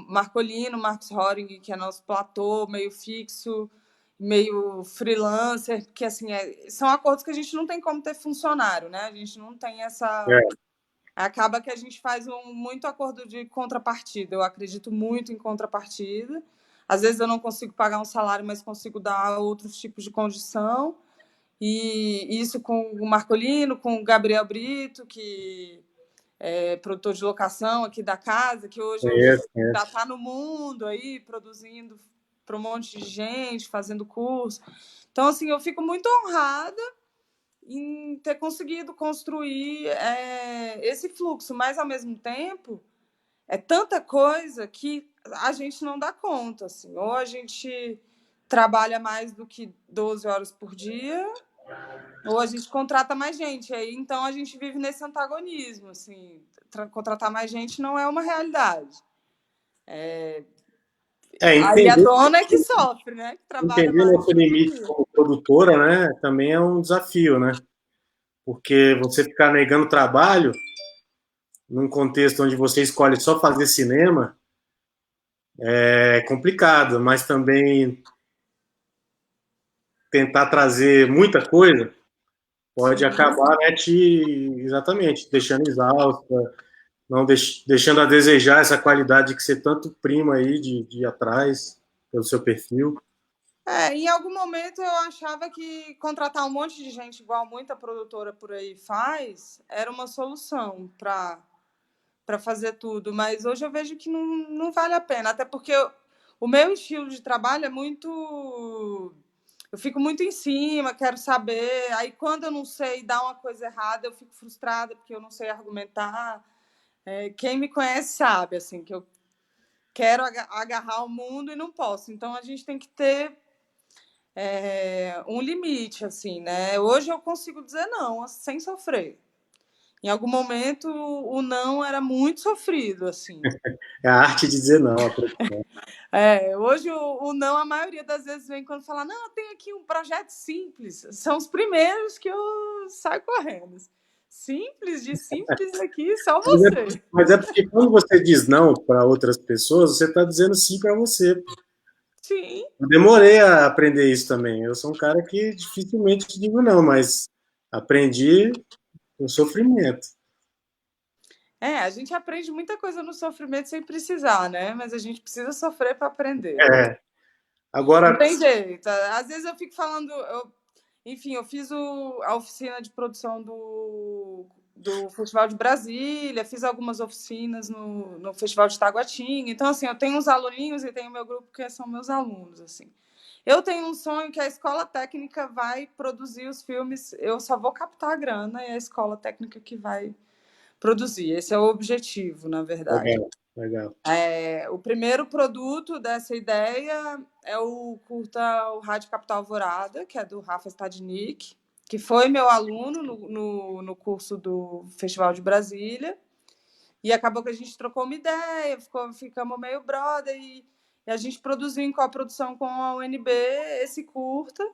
Marcolino, Marcos Horing, que é nosso platô, meio fixo, meio freelancer, que assim, são acordos que a gente não tem como ter funcionário, né? A gente não tem essa. Acaba que a gente faz muito acordo de contrapartida. Eu acredito muito em contrapartida. Às vezes eu não consigo pagar um salário, mas consigo dar outros tipos de condição. E isso com o Marcolino, com o Gabriel Brito, que é produtor de locação aqui da casa, que hoje já está no mundo aí, produzindo para um monte de gente, fazendo curso. Então, assim, eu fico muito honrada em ter conseguido construir esse fluxo, mas, ao mesmo tempo, é tanta coisa que a gente não dá conta. Assim. Ou a gente trabalha mais do que 12 horas por dia, ou a gente contrata mais gente. Aí, então, a gente vive nesse antagonismo. Assim, contratar mais gente não é uma realidade. Aí a dona é que sofre, né? Que trabalha Entender mais nosso limite como produtora, né, também é um desafio, né? Porque você ficar negando trabalho num contexto onde você escolhe só fazer cinema é complicado, mas também tentar trazer muita coisa pode acabar, né, exatamente, deixando exausta, não deixando a desejar essa qualidade que você tanto prima aí de ir atrás pelo seu perfil. Em algum momento eu achava que contratar um monte de gente igual muita produtora por aí faz era uma solução para fazer tudo, mas hoje eu vejo que não vale a pena, até porque o meu estilo de trabalho é muito. Eu fico muito em cima, quero saber. Aí, quando eu não sei dar uma coisa errada, eu fico frustrada porque eu não sei argumentar. Quem me conhece sabe assim, que eu quero agarrar o mundo e não posso. Então, a gente tem que ter um limite, assim, né? Hoje eu consigo dizer não, sem sofrer. Em algum momento, o não era muito sofrido, assim. É a arte de dizer não. Hoje o não, a maioria das vezes vem quando fala, não, eu tenho aqui um projeto simples. São os primeiros que eu saio correndo. Simples, de simples aqui, só você. Mas é porque quando você diz não para outras pessoas, você está dizendo sim para você. Sim. Eu demorei a aprender isso também. Eu sou um cara que dificilmente digo não, mas aprendi com sofrimento. A gente aprende muita coisa no sofrimento sem precisar, né? Mas a gente precisa sofrer para aprender. Agora. Não tem jeito. Às vezes eu fico falando. Enfim, eu fiz a oficina de produção do Festival de Brasília, fiz algumas oficinas no Festival de Taguatinga. Então, assim, eu tenho uns aluninhos e tenho meu grupo que são meus alunos, assim. Eu tenho um sonho que a escola técnica vai produzir os filmes, eu só vou captar a grana e é a escola técnica que vai produzir. Esse é o objetivo, na verdade. Legal. O primeiro produto dessa ideia é o curta O Rádio Capital Alvorada, que é do Rafa Stadnik, que foi meu aluno no curso do Festival de Brasília. E acabou que a gente trocou uma ideia, ficamos meio brother, e a gente produziu em coprodução com a UNB esse curta.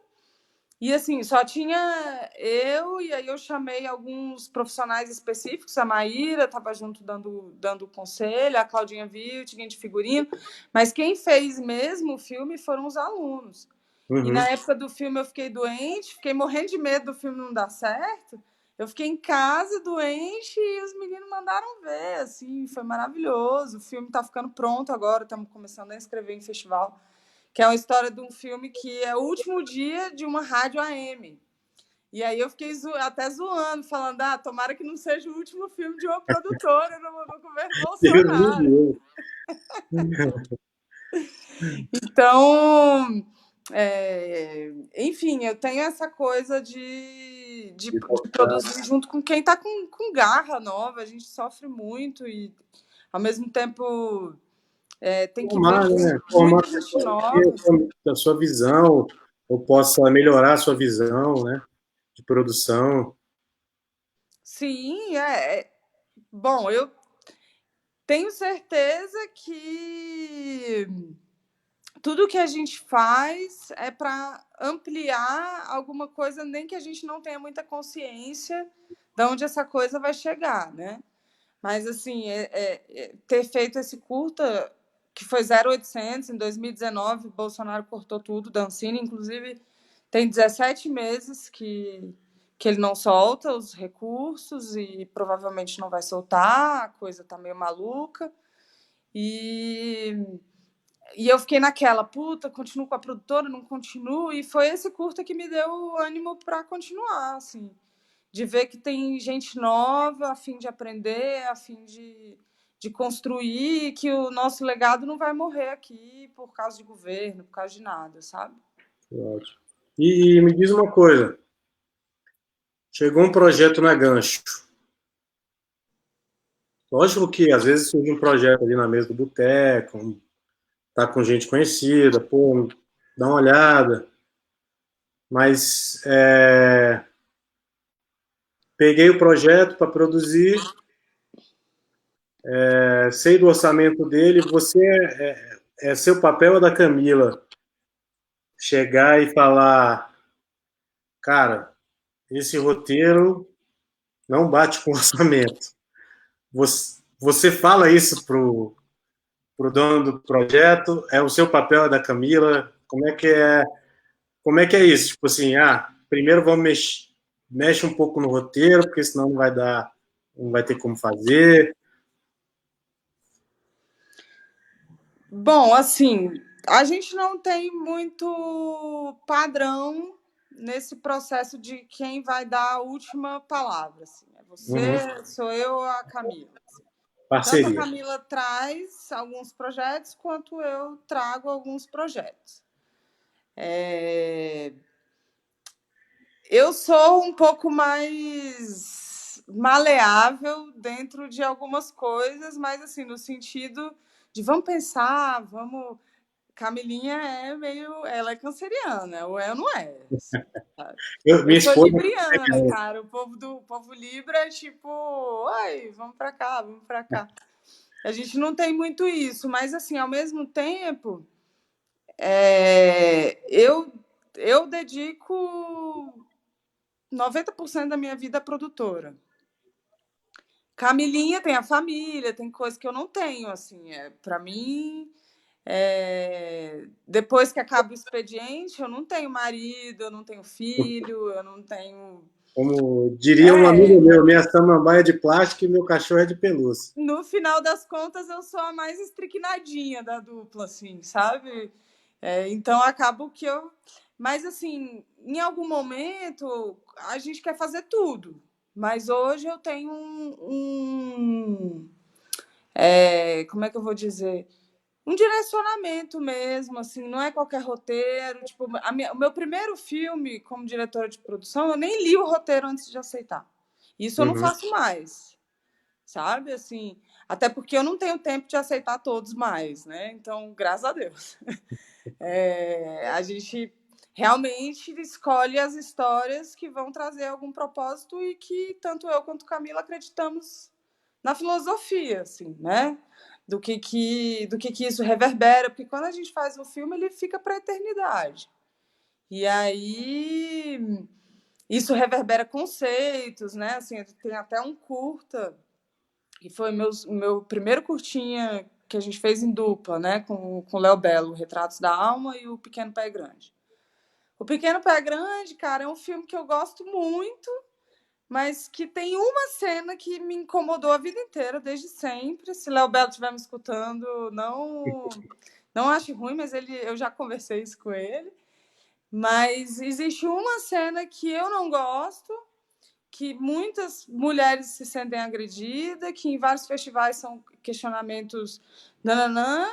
E assim, só tinha eu, e aí eu chamei alguns profissionais específicos, a Maíra estava junto dando conselho, a Claudinha Viltgen de figurino, mas quem fez mesmo o filme foram os alunos. E na época do filme eu fiquei doente, fiquei morrendo de medo do filme não dar certo, Eu fiquei em casa, doente, e os meninos mandaram ver, assim, foi maravilhoso. O filme está ficando pronto agora, estamos começando a inscrever em festival, que é uma história de um filme que é o último dia de uma rádio AM. E aí eu fiquei até zoando, falando, tomara que não seja o último filme de uma produtora no governo Deus me Bolsonaro. livre. Então, enfim, eu tenho essa coisa de produzir junto com quem está com garra nova. A gente sofre muito e, ao mesmo tempo, tem que ver Formar, né? Formar muita gente nova. a sua visão, ou possa melhorar a sua visão, né? De produção. Sim, bom, eu tenho certeza que tudo que a gente faz é para ampliar alguma coisa, nem que a gente não tenha muita consciência de onde essa coisa vai chegar, né? Mas, assim, ter feito esse curta, que foi 0800, em 2019, Bolsonaro cortou tudo da Ancine, inclusive tem 17 meses que ele não solta os recursos e provavelmente não vai soltar, a coisa está meio maluca. E eu fiquei naquela, puta, continuo com a produtora, não continuo, e foi esse curta que me deu ânimo para continuar, assim, de ver que tem gente nova, a fim de aprender, a fim de construir, que o nosso legado não vai morrer aqui por causa de governo, por causa de nada, sabe? Ótimo. E me diz uma coisa, chegou um projeto na Gancho. Lógico que às vezes surge um projeto ali na mesa do boteco, tá com gente conhecida, pô, dá uma olhada. Mas peguei o projeto para produzir, sei do orçamento dele. Você é seu papel da Camila chegar e falar, cara, esse roteiro não bate com o orçamento. Você fala isso pro dono do projeto? É o seu papel da Camila? Como é que é isso? Tipo assim, primeiro vamos mexe um pouco no roteiro, porque senão não vai dar, não vai ter como fazer. Bom, assim, a gente não tem muito padrão nesse processo de quem vai dar a última palavra. Assim. É Uhum. você, sou eu, a Camila. Tanto a Parceria. Camila traz alguns projetos, quanto eu trago alguns projetos. Eu sou um pouco mais maleável dentro de algumas coisas, mas assim, no sentido de vamos pensar, vamos. Camilinha ela é canceriana, ou é ou não é. Assim, Minha eu sou esposa. libriana, cara. O povo Libra é tipo, oi, vamos para cá, vamos para cá. A gente não tem muito isso, mas assim, ao mesmo tempo, eu dedico 90% da minha vida à produtora. Camilinha tem a família, tem coisa que eu não tenho, assim, para mim. Depois que acaba o expediente, eu não tenho marido, eu não tenho filho, eu não tenho. Como diria um amigo meu, minha samambaia é de plástico e meu cachorro é de pelúcia. No final das contas, eu sou a mais estriquinadinha da dupla, assim, sabe? Então, acabo que eu. Mas, assim, em algum momento, a gente quer fazer tudo. Mas hoje eu tenho como é que eu vou dizer? Um direcionamento mesmo, assim, não é qualquer roteiro. Tipo, o meu primeiro filme como diretora de produção, eu nem li o roteiro antes de aceitar. Isso eu não Uhum. faço mais, sabe? Assim, até porque eu não tenho tempo de aceitar todos mais, né? Então, graças a Deus. A gente realmente escolhe as histórias que vão trazer algum propósito e que tanto eu quanto Camila acreditamos na filosofia, assim, né? Do que isso reverbera, porque quando a gente faz um filme, ele fica para a eternidade. E aí isso reverbera conceitos, né? Assim, tem até um curta, que foi meu primeiro curtinha que a gente fez em dupla, né? Com o Léo Belo, Retratos da Alma e o Pequeno Pé Grande. O Pequeno Pé Grande, cara, é um filme que eu gosto muito, mas que tem uma cena que me incomodou a vida inteira, desde sempre. Se Léo Belo estiver me escutando, não ache ruim, mas eu já conversei isso com ele. Mas existe uma cena que eu não gosto, que muitas mulheres se sentem agredidas, que em vários festivais são questionamentos nananã,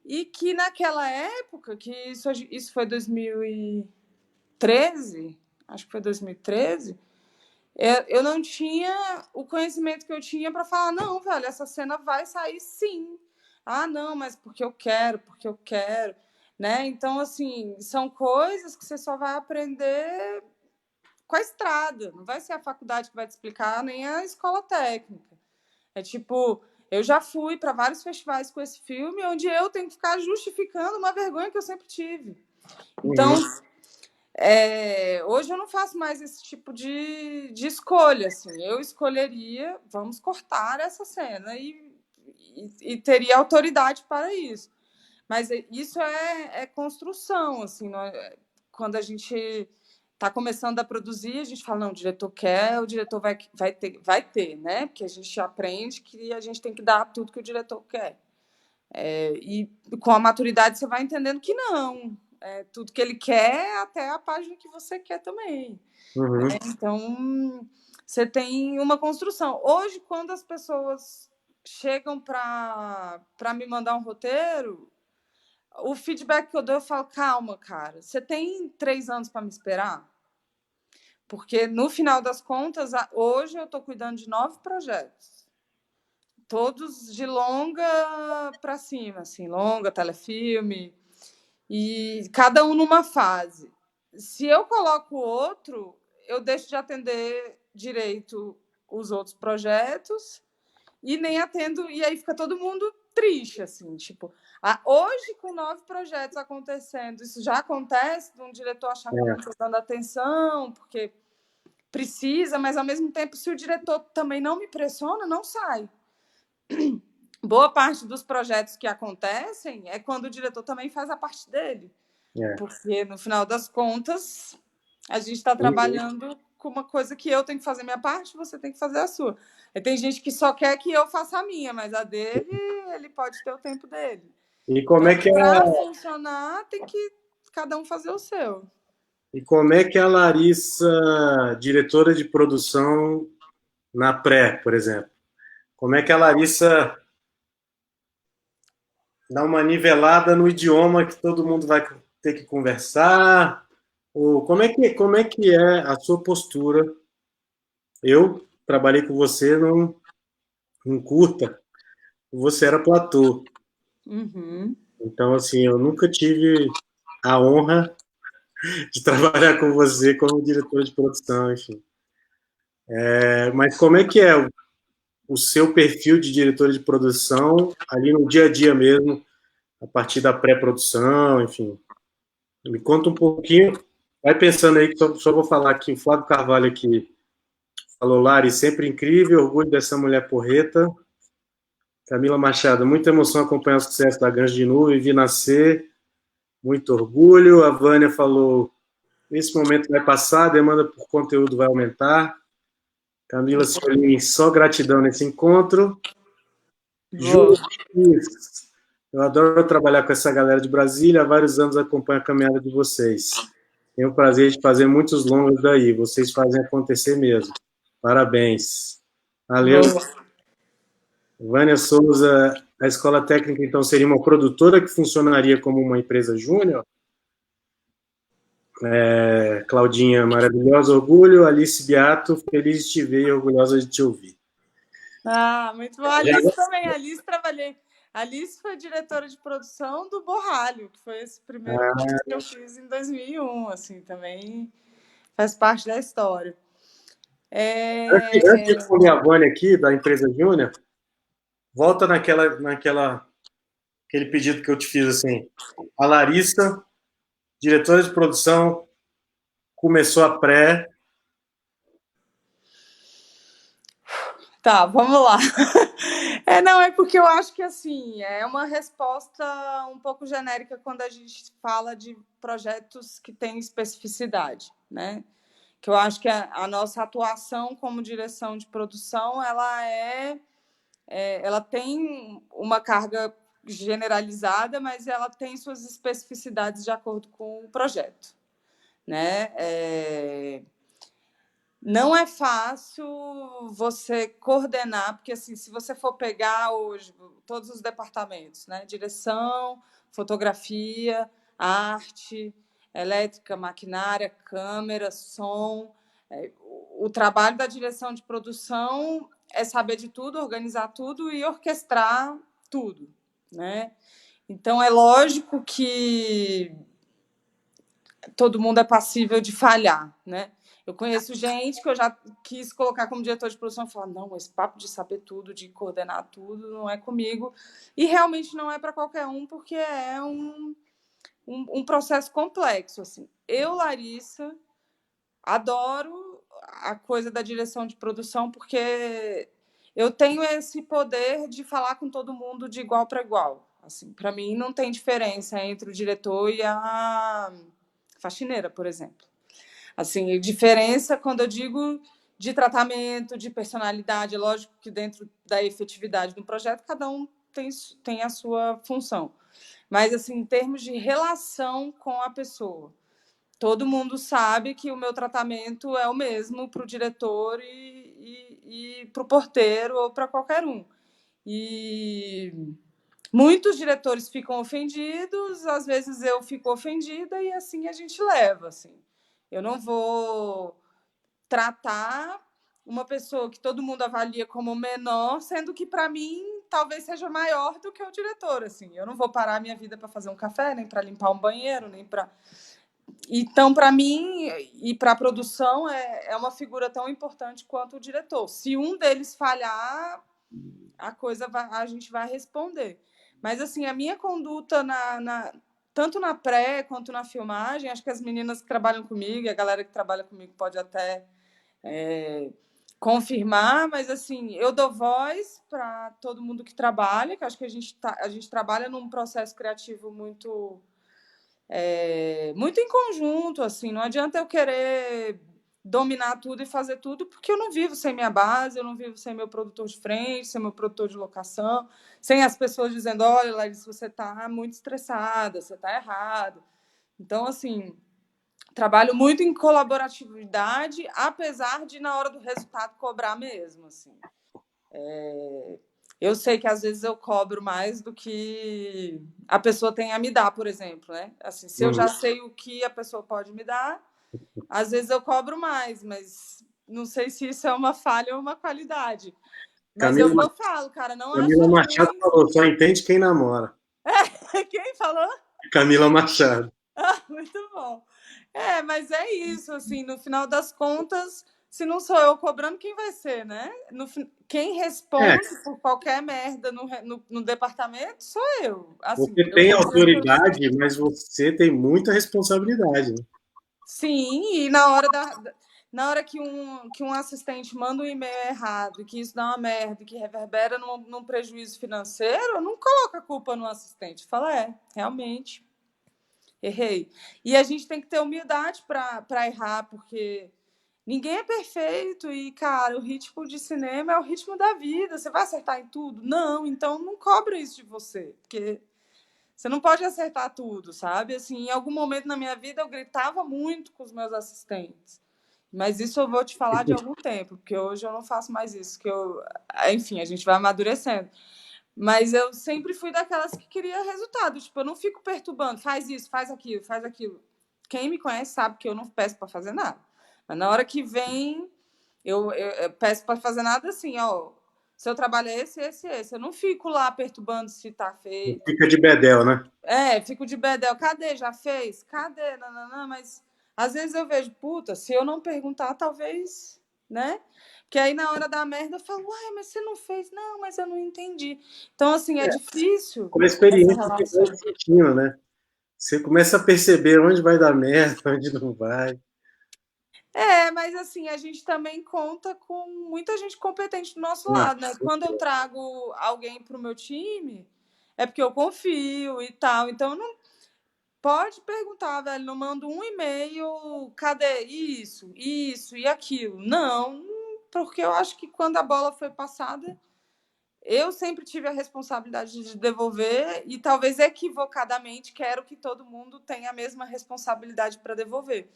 e que naquela época, que isso foi 2013, acho que foi 2013, eu não tinha o conhecimento que eu tinha para falar, não, velho, essa cena vai sair sim. Ah, não, mas porque eu quero, né? Então, assim, são coisas que você só vai aprender com a estrada. Não vai ser a faculdade que vai te explicar, nem a escola técnica. É tipo, eu já fui para vários festivais com esse filme, onde eu tenho que ficar justificando uma vergonha que eu sempre tive. Então, hoje eu não faço mais esse tipo de escolha. Assim. Eu escolheria, vamos cortar essa cena e teria autoridade para isso. Mas isso é construção. Assim, quando a gente está começando a produzir, a gente fala, não, o diretor quer, o diretor vai ter, né? Porque a gente aprende que a gente tem que dar tudo que o diretor quer. E com a maturidade você vai entendendo que não. Tudo que ele quer, até a página que você quer também. Uhum. Né? Então, você tem uma construção. Hoje, quando as pessoas chegam para me mandar um roteiro, o feedback que eu dou, eu falo, calma, cara, você tem 3 anos para me esperar? Porque, no final das contas, hoje eu estou cuidando de 9 projetos. Todos de longa para cima, assim, longa, telefilme, e cada um numa fase. Se eu coloco outro, eu deixo de atender direito os outros projetos e nem atendo, e aí fica todo mundo triste, assim, tipo, hoje com 9 projetos acontecendo, isso já acontece, de um diretor achar que eu não estou dando atenção, porque precisa, mas ao mesmo tempo, se o diretor também não me pressiona, não sai. Boa parte dos projetos que acontecem é quando o diretor também faz a parte dele. Porque, no final das contas, a gente está trabalhando com uma coisa que eu tenho que fazer a minha parte, você tem que fazer a sua. E tem gente que só quer que eu faça a minha, mas a dele, ele pode ter o tempo dele. E como Então, é que para funcionar, tem que cada um fazer o seu. E como é que a Larissa, diretora de produção na pré, por exemplo, como é que a Larissa dá uma nivelada no idioma que todo mundo vai ter que conversar? Ou como é que é a sua postura? Eu trabalhei com você num curta, você era platô. Uhum. Então, assim, eu nunca tive a honra de trabalhar com você como diretor de produção, enfim. Mas como é que é o seu perfil de diretor de produção ali no dia a dia mesmo, a partir da pré-produção, enfim? Me conta um pouquinho. Vai pensando aí que só vou falar aqui, o Flávio Carvalho aqui falou, Lari, sempre incrível, orgulho dessa mulher porreta. Camila Machado, muita emoção acompanhar o sucesso da Grande de Nuvem, vi nascer, muito orgulho. A Vânia falou, esse momento vai passar, a demanda por conteúdo vai aumentar. Camila Solim, só gratidão nesse encontro. Júlio, eu adoro trabalhar com essa galera de Brasília, há vários anos acompanho a caminhada de vocês. Tenho o prazer de fazer muitos longas daí, vocês fazem acontecer mesmo. Parabéns. Valeu. Vânia Souza, a Escola Técnica, então, seria uma produtora que funcionaria como uma empresa júnior? Claudinha, maravilhosa, orgulho. Alice Beato, feliz de te ver e orgulhosa de te ouvir. Muito bom. A Alice também. A Alice trabalhei. A Alice foi diretora de produção do Borralho, que foi esse primeiro curso que eu fiz em 2001. Assim, também faz parte da história. Antes de responder a Vânia aqui, da empresa Júnior, volta aquele pedido que eu te fiz, assim. A Larissa, diretora de produção, começou a pré. Tá, vamos lá. Não, é porque eu acho que assim, é uma resposta um pouco genérica quando a gente fala de projetos que têm especificidade, né? que eu acho que a nossa atuação como direção de produção, ela tem uma carga generalizada, mas ela tem suas especificidades de acordo com o projeto, né? Não é fácil você coordenar, porque assim, se você for pegar hoje todos os departamentos, né? Direção, fotografia, arte, elétrica, maquinária, câmera, som. O trabalho da direção de produção é saber de tudo, organizar tudo e orquestrar tudo, né? Então é lógico que todo mundo é passível de falhar, né? Eu conheço gente que eu já quis colocar como diretor de produção e falar, não, esse papo de saber tudo, de coordenar tudo, não é comigo. E realmente não é para qualquer um, porque é um processo complexo. Assim. Eu, Larissa, adoro a coisa da direção de produção, porque eu tenho esse poder de falar com todo mundo de igual para igual. Assim, para mim, não tem diferença entre o diretor e a faxineira, por exemplo. Assim, diferença quando eu digo de tratamento, de personalidade, é lógico que dentro da efetividade do projeto, cada um tem a sua função. Mas, assim, em termos de relação com a pessoa, todo mundo sabe que o meu tratamento é o mesmo para o diretor e para o porteiro ou para qualquer um. E muitos diretores ficam ofendidos, às vezes eu fico ofendida e assim a gente leva, assim. Eu não vou tratar uma pessoa que todo mundo avalia como menor, sendo que para mim talvez seja maior do que o diretor, assim. Eu não vou parar a minha vida para fazer um café, nem para limpar um banheiro, nem para então, para mim e para a produção, é uma figura tão importante quanto o diretor. Se um deles falhar, a gente vai responder. Mas, assim, a minha conduta, tanto na pré quanto na filmagem, acho que as meninas que trabalham comigo, e a galera que trabalha comigo pode até confirmar, mas, assim, eu dou voz para todo mundo que trabalha, que acho que a gente trabalha num processo criativo muito em conjunto, assim, não adianta eu querer dominar tudo e fazer tudo, porque eu não vivo sem minha base, eu não vivo sem meu produtor de frente, sem meu produtor de locação, sem as pessoas dizendo, olha, Larissa, você está muito estressada, você está errado. Então, assim, trabalho muito em colaboratividade, apesar de, na hora do resultado, cobrar mesmo, assim. Eu sei que às vezes eu cobro mais do que a pessoa tem a me dar, por exemplo, né? Assim, se eu já sei o que a pessoa pode me dar, às vezes eu cobro mais, mas não sei se isso é uma falha ou uma qualidade. Mas é o que eu falo, cara, não acha Camila Machado ruim. falou, só entende quem namora. Quem falou? Camila Machado. Muito bom. Mas é isso, assim, no final das contas, se não sou eu cobrando, quem vai ser, né? Quem responde por qualquer merda no departamento sou eu. Assim, Você eu tem como diretora. autoridade, mas você tem muita responsabilidade. Né? Sim, e na hora que um assistente manda um e-mail errado, que isso dá uma merda, que reverbera num prejuízo financeiro, não coloca a culpa no assistente. Fala, realmente, errei. E a gente tem que ter humildade para errar, porque ninguém é perfeito e, cara, o ritmo de cinema é o ritmo da vida. Você vai acertar em tudo? Não, então não cobra isso de você, porque você não pode acertar tudo, sabe? Assim, em algum momento na minha vida eu gritava muito com os meus assistentes. Mas isso eu vou te falar de algum tempo, porque hoje eu não faço mais isso, enfim, a gente vai amadurecendo. Mas eu sempre fui daquelas que queria resultado, tipo, eu não fico perturbando, faz isso, faz aquilo, faz aquilo. Quem me conhece sabe que eu não peço para fazer nada. Mas na hora que vem, eu peço para fazer nada assim, ó, seu trabalho é esse, esse, esse. Eu não fico lá perturbando se tá feito. Fica de bedel, né? Fico de bedel. Cadê? Já fez? Cadê? Não, mas às vezes eu vejo, puta, se eu não perguntar, talvez, né? Porque aí na hora da merda eu falo, uai, mas você não fez? Não, mas eu não entendi. Então, assim, é difícil Com a essa experiência que relação. vai sentindo, né? Você começa a perceber onde vai dar merda, onde não vai. Mas assim, a gente também conta com muita gente competente do nosso lado, né? Quando eu trago alguém para o meu time, é porque eu confio e tal. Então, Pode perguntar, velho. Não mando um e-mail, cadê isso e aquilo. Não, porque eu acho que quando a bola foi passada, eu sempre tive a responsabilidade de devolver e talvez equivocadamente quero que todo mundo tenha a mesma responsabilidade para devolver.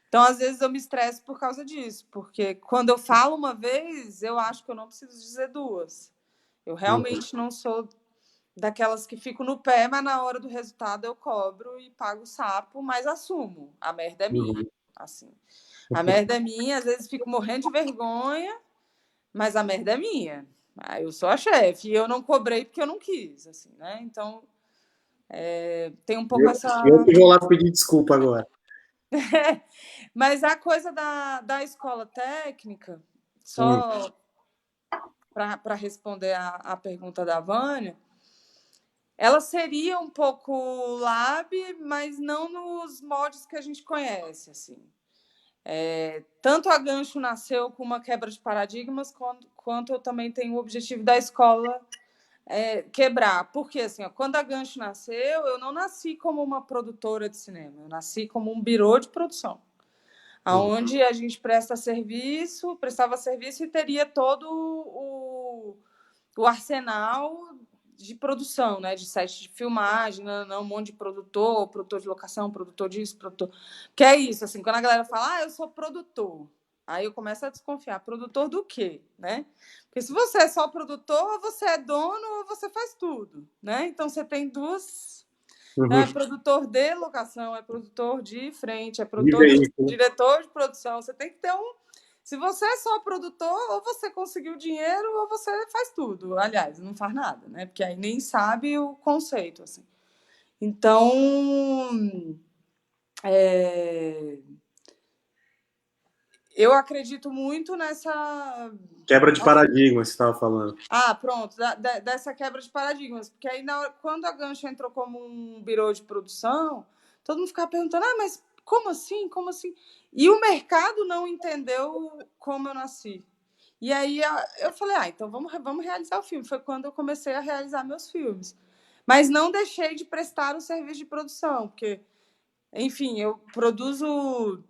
Então, às vezes, eu me estresso por causa disso, porque quando eu falo uma vez, eu acho que eu não preciso dizer duas. Eu realmente não sou daquelas que fico no pé, mas na hora do resultado eu cobro e pago o sapo, mas assumo. A merda é minha. Uhum. Assim. A merda é minha, às vezes fico morrendo de vergonha, mas a merda é minha. Eu sou a chefe e eu não cobrei porque eu não quis, assim, né? Então, tem um pouco essa. Eu que vou lá pedir desculpa agora. Mas a coisa da escola técnica, Hum. só para responder a pergunta da Vânia, ela seria um pouco lab, mas não nos moldes que a gente conhece, assim. Tanto a Gancho nasceu com uma quebra de paradigmas, quanto eu também tenho o objetivo da escola quebrar. Porque, assim, ó, quando a Gancho nasceu, eu não nasci como uma produtora de cinema, eu nasci como um birô de produção, onde a gente prestava serviço e teria todo o arsenal de produção, né? De set de filmagem, não, um monte de produtor de locação, produtor disso, produtor. Que é isso, assim, quando a galera fala, eu sou produtor, aí eu começo a desconfiar, produtor do quê, né? Porque se você é só produtor, você é dono ou você faz tudo, né? Então você tem duas. Então, é produtor de locação, é produtor de frente, é produtor de diretor de produção. Você tem que ter um. Se você é só produtor, ou você conseguiu dinheiro, ou você faz tudo. Aliás, não faz nada, né? Porque aí nem sabe o conceito, assim. Então, eu acredito muito nessa. Quebra de paradigma, você estava falando. Pronto, dessa quebra de paradigmas. Porque aí, quando a Gancho entrou como um birô de produção, todo mundo ficava perguntando, mas como assim? Como assim? E o mercado não entendeu como eu nasci. E aí eu falei, então vamos realizar o filme. Foi quando eu comecei a realizar meus filmes. Mas não deixei de prestar o serviço de produção, porque, enfim, eu produzo.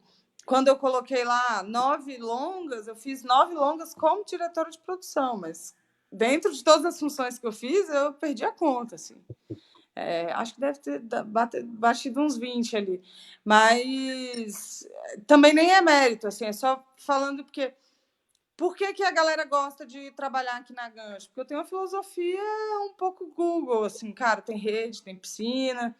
Quando eu coloquei lá 9 longas, eu fiz 9 longas como diretora de produção, mas dentro de todas as funções que eu fiz, eu perdi a conta, assim. Acho que deve ter batido uns 20 ali. Mas também nem é mérito, assim, é só falando porque... Por que a galera gosta de trabalhar aqui na Gancho? Porque eu tenho uma filosofia um pouco Google, assim, cara, tem rede, tem piscina,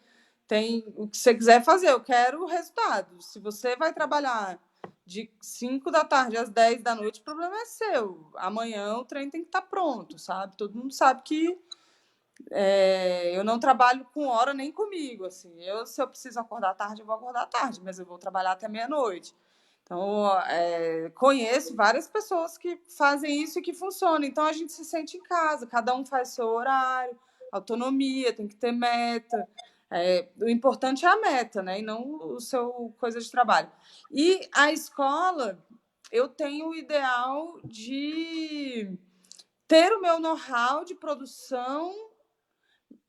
tem o que você quiser fazer, eu quero o resultado. Se você vai trabalhar de 5 da tarde às 10 da noite, o problema é seu. Amanhã o trem tem que estar pronto, sabe? Todo mundo sabe que eu não trabalho com hora nem comigo, assim. Se eu preciso acordar tarde, eu vou acordar tarde, mas eu vou trabalhar até meia-noite. Então, conheço várias pessoas que fazem isso e que funciona. Então, a gente se sente em casa, cada um faz seu horário, autonomia, tem que ter meta. O importante é a meta, né? E não o seu coisa de trabalho. E a escola, eu tenho o ideal de ter o meu know-how de produção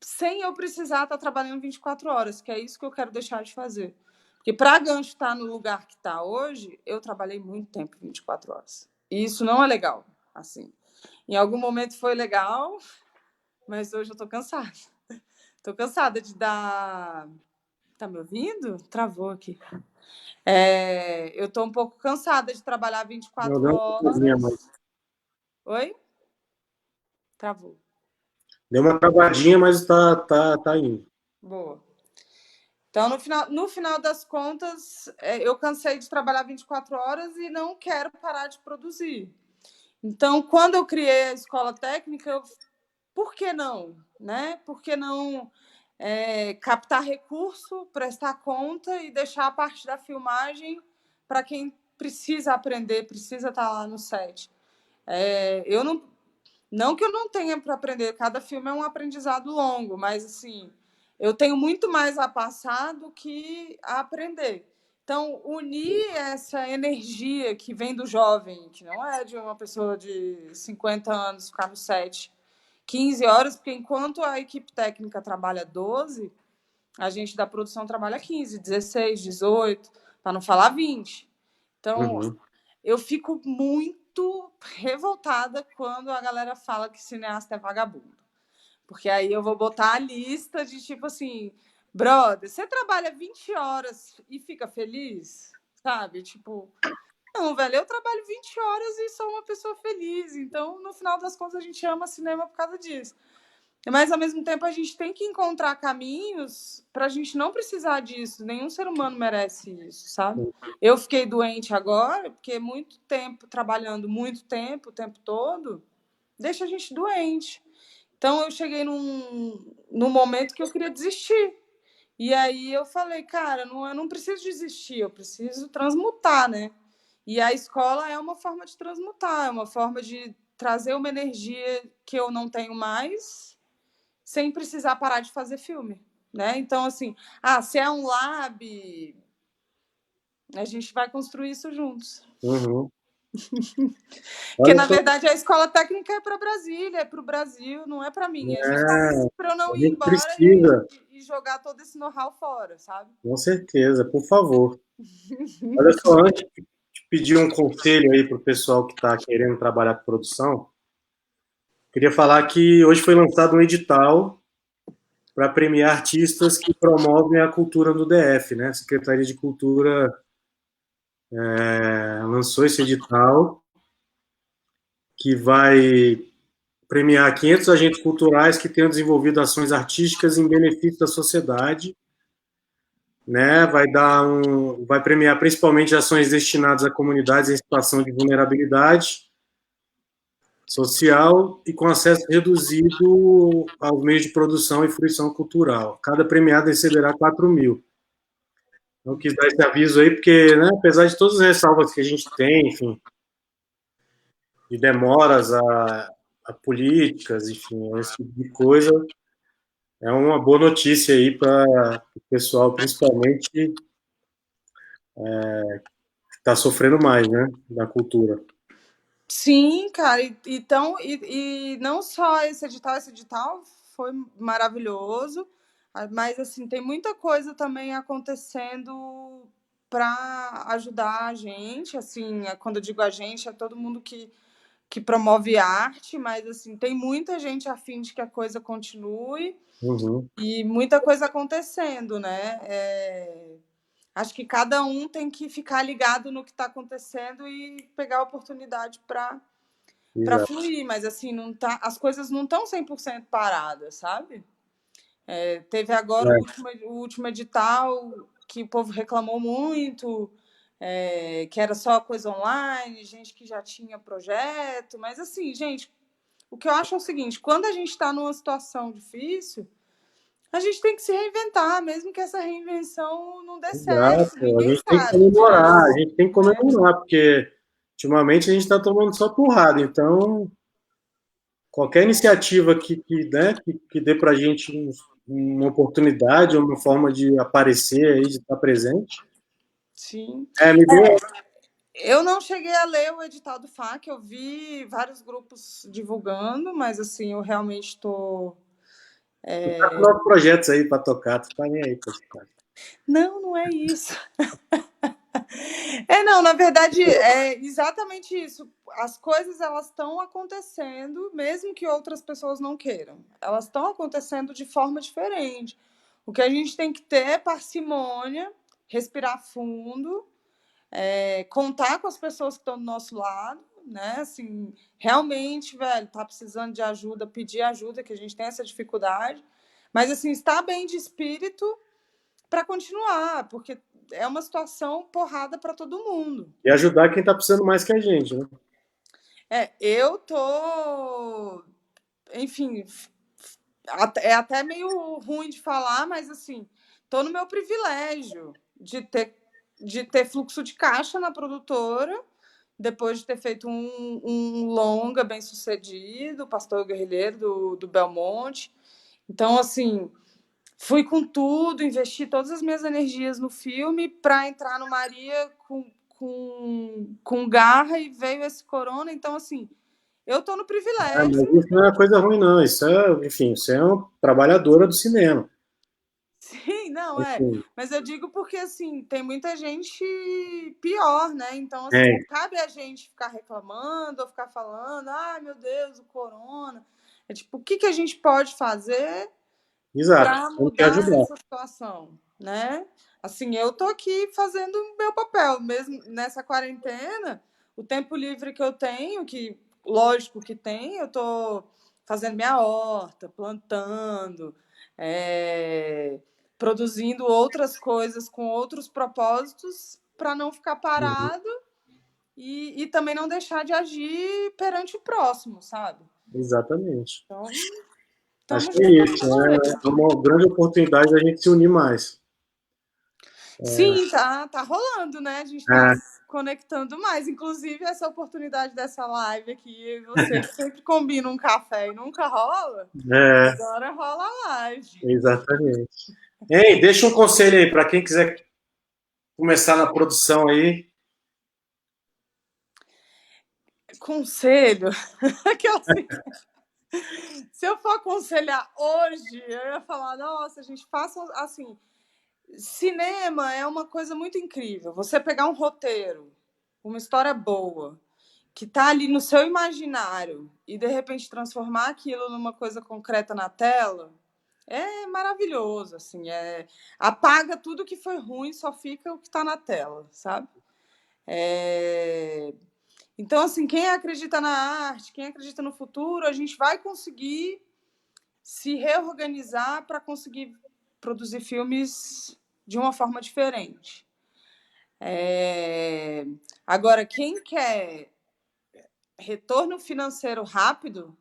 sem eu precisar estar trabalhando 24 horas, que é isso que eu quero deixar de fazer. Porque para a Gancho estar no lugar que está hoje, eu trabalhei muito tempo, 24 horas. E isso não é legal, assim. Em algum momento foi legal, mas hoje eu estou cansada. Estou cansada de dar... Tá me ouvindo? Travou aqui. Eu estou um pouco cansada de trabalhar 24 horas. Oi? Travou. Deu uma travadinha, mas tá indo. Boa. Então, no final das contas, eu cansei de trabalhar 24 horas e não quero parar de produzir. Então, quando eu criei a escola técnica, por que não? Né? Por que não captar recurso, prestar conta e deixar a parte da filmagem para quem precisa aprender, precisa estar lá no set? Eu não que eu não tenha para aprender, cada filme é um aprendizado longo, mas assim, eu tenho muito mais a passar do que a aprender. Então, unir essa energia que vem do jovem, que não é de uma pessoa de 50 anos ficar no set 15 horas, porque enquanto a equipe técnica trabalha 12, A gente da produção trabalha 15, 16, 18, para não falar 20. Então, eu fico muito revoltada quando a galera fala que cineasta é vagabundo. Porque aí eu vou botar a lista de tipo assim, brother, você trabalha 20 horas e fica feliz? Sabe? Tipo, não, velho, eu trabalho 20 horas e sou uma pessoa feliz. Então, no final das contas, a gente ama cinema por causa disso. Mas, ao mesmo tempo, a gente tem que encontrar caminhos para a gente não precisar disso. Nenhum ser humano merece isso, sabe? Eu fiquei doente agora, porque muito tempo, trabalhando muito tempo, o tempo todo, deixa a gente doente. Então, eu cheguei num momento que eu queria desistir. E aí eu falei, cara, eu não preciso desistir, eu preciso transmutar, né? E a escola é uma forma de transmutar, é uma forma de trazer uma energia que eu não tenho mais, sem precisar parar de fazer filme, né? Então, assim, se é um lab, a gente vai construir isso juntos. Uhum. Porque, Olha na só, verdade, a escola técnica é para Brasília, é para o Brasil, não é para mim. É justamente para eu não a ir gente embora precisa, e jogar todo esse know-how fora, sabe? com certeza, por favor. Olha só, antes de pedir um conselho aí para o pessoal que está querendo trabalhar com produção, queria falar que hoje foi lançado um edital para premiar artistas que promovem a cultura no DF, né? A Secretaria de Cultura lançou esse edital que vai premiar 500 agentes culturais que tenham desenvolvido ações artísticas em benefício da sociedade, né? Vai premiar principalmente ações destinadas a comunidades em situação de vulnerabilidade social e com acesso reduzido aos meios de produção e fruição cultural. Cada premiado receberá 4 mil. Não quis dar esse aviso aí, porque, né, apesar de todas as ressalvas que a gente tem, enfim, de demoras a políticas, enfim, esse tipo de coisa, é uma boa notícia aí para o pessoal, principalmente, que está sofrendo mais, né, da cultura. Sim, cara, então, e não só esse edital foi maravilhoso, mas assim, tem muita coisa também acontecendo para ajudar a gente, assim, quando eu digo a gente, é todo mundo que promove arte, mas assim, tem muita gente a fim de que a coisa continue Uhum. e muita coisa acontecendo, né? Acho que cada um tem que ficar ligado no que está acontecendo e pegar a oportunidade para Exato. fluir, mas assim, não tá, as coisas não estão 100% paradas, sabe? Teve agora o último edital que o povo reclamou muito, que era só coisa online, gente que já tinha projeto, mas assim, gente, o que eu acho é o seguinte, quando a gente está numa situação difícil, a gente tem que se reinventar, mesmo que essa reinvenção não dê certo, Exato. A ninguém gente tem que sabe comemorar, a disso, gente tem que né? comemorar, porque ultimamente a gente está tomando só porrada, então qualquer iniciativa né, que dê para a gente uma oportunidade, uma forma de aparecer aí, de estar presente. Sim. Me deu Eu não cheguei a ler o edital do FAC, eu vi vários grupos divulgando, mas assim, eu realmente estou. novos projetos aí para tocar, tu tá nem aí para tocar. Não, não é isso. Não, na verdade, é exatamente isso. As coisas elas estão acontecendo, mesmo que outras pessoas não queiram. Elas estão acontecendo de forma diferente. O que a gente tem que ter é parcimônia, respirar fundo, contar com as pessoas que estão do nosso lado, né? Assim, realmente, velho, tá precisando de ajuda, pedir ajuda, que a gente tem essa dificuldade. Mas, assim, estar bem de espírito para continuar, porque é uma situação porrada para todo mundo. E ajudar quem está precisando mais que a gente, né? Eu tô, enfim, é até meio ruim de falar, mas assim, tô no meu privilégio de ter fluxo de caixa na produtora, depois de ter feito um longa bem sucedido, Pastor Guerrilheiro do Belmonte. Então, assim, fui com tudo, investi todas as minhas energias no filme para entrar no Maria com garra e veio esse corona. Então, assim, eu tô no Mas privilégio. isso não é coisa ruim, não. Isso é, enfim, você é uma trabalhadora do cinema. Sim, não, Enfim, mas eu digo porque, assim, tem muita gente pior, né? Então, assim, é, não cabe a gente ficar reclamando ou ficar falando, ai, meu Deus, o corona. É tipo, o que que a gente pode fazer exato, para tem que mudar ajudar. essa situação, né? Assim, eu tô aqui fazendo o meu papel, mesmo nessa quarentena, o tempo livre que eu tenho, que lógico que tem, eu tô fazendo minha horta, plantando, é, produzindo outras coisas com outros propósitos para não ficar Uhum, parado e também não deixar de agir perante o próximo, sabe? exatamente. Então, Acho estamos que é isso, tentando né? aí. É uma grande oportunidade da gente se unir mais. Sim, tá rolando, né? A gente tá É, se conectando mais. Inclusive, essa oportunidade dessa live aqui, eu e você, que sempre combina um café e nunca rola, é, agora rola a live. exatamente. Ei, deixa um conselho aí para quem quiser começar na produção aí. Conselho, aquela assim, se eu for aconselhar hoje, eu ia falar, nossa, a gente faça assim, cinema é uma coisa muito incrível. Você pegar um roteiro, uma história boa, que está ali no seu imaginário e de repente transformar aquilo numa coisa concreta na tela, é maravilhoso, assim, apaga tudo que foi ruim, só fica o que está na tela, sabe? Então, assim, quem acredita na arte, quem acredita no futuro, a gente vai conseguir se reorganizar para conseguir produzir filmes de uma forma diferente. Agora, quem quer retorno financeiro rápido,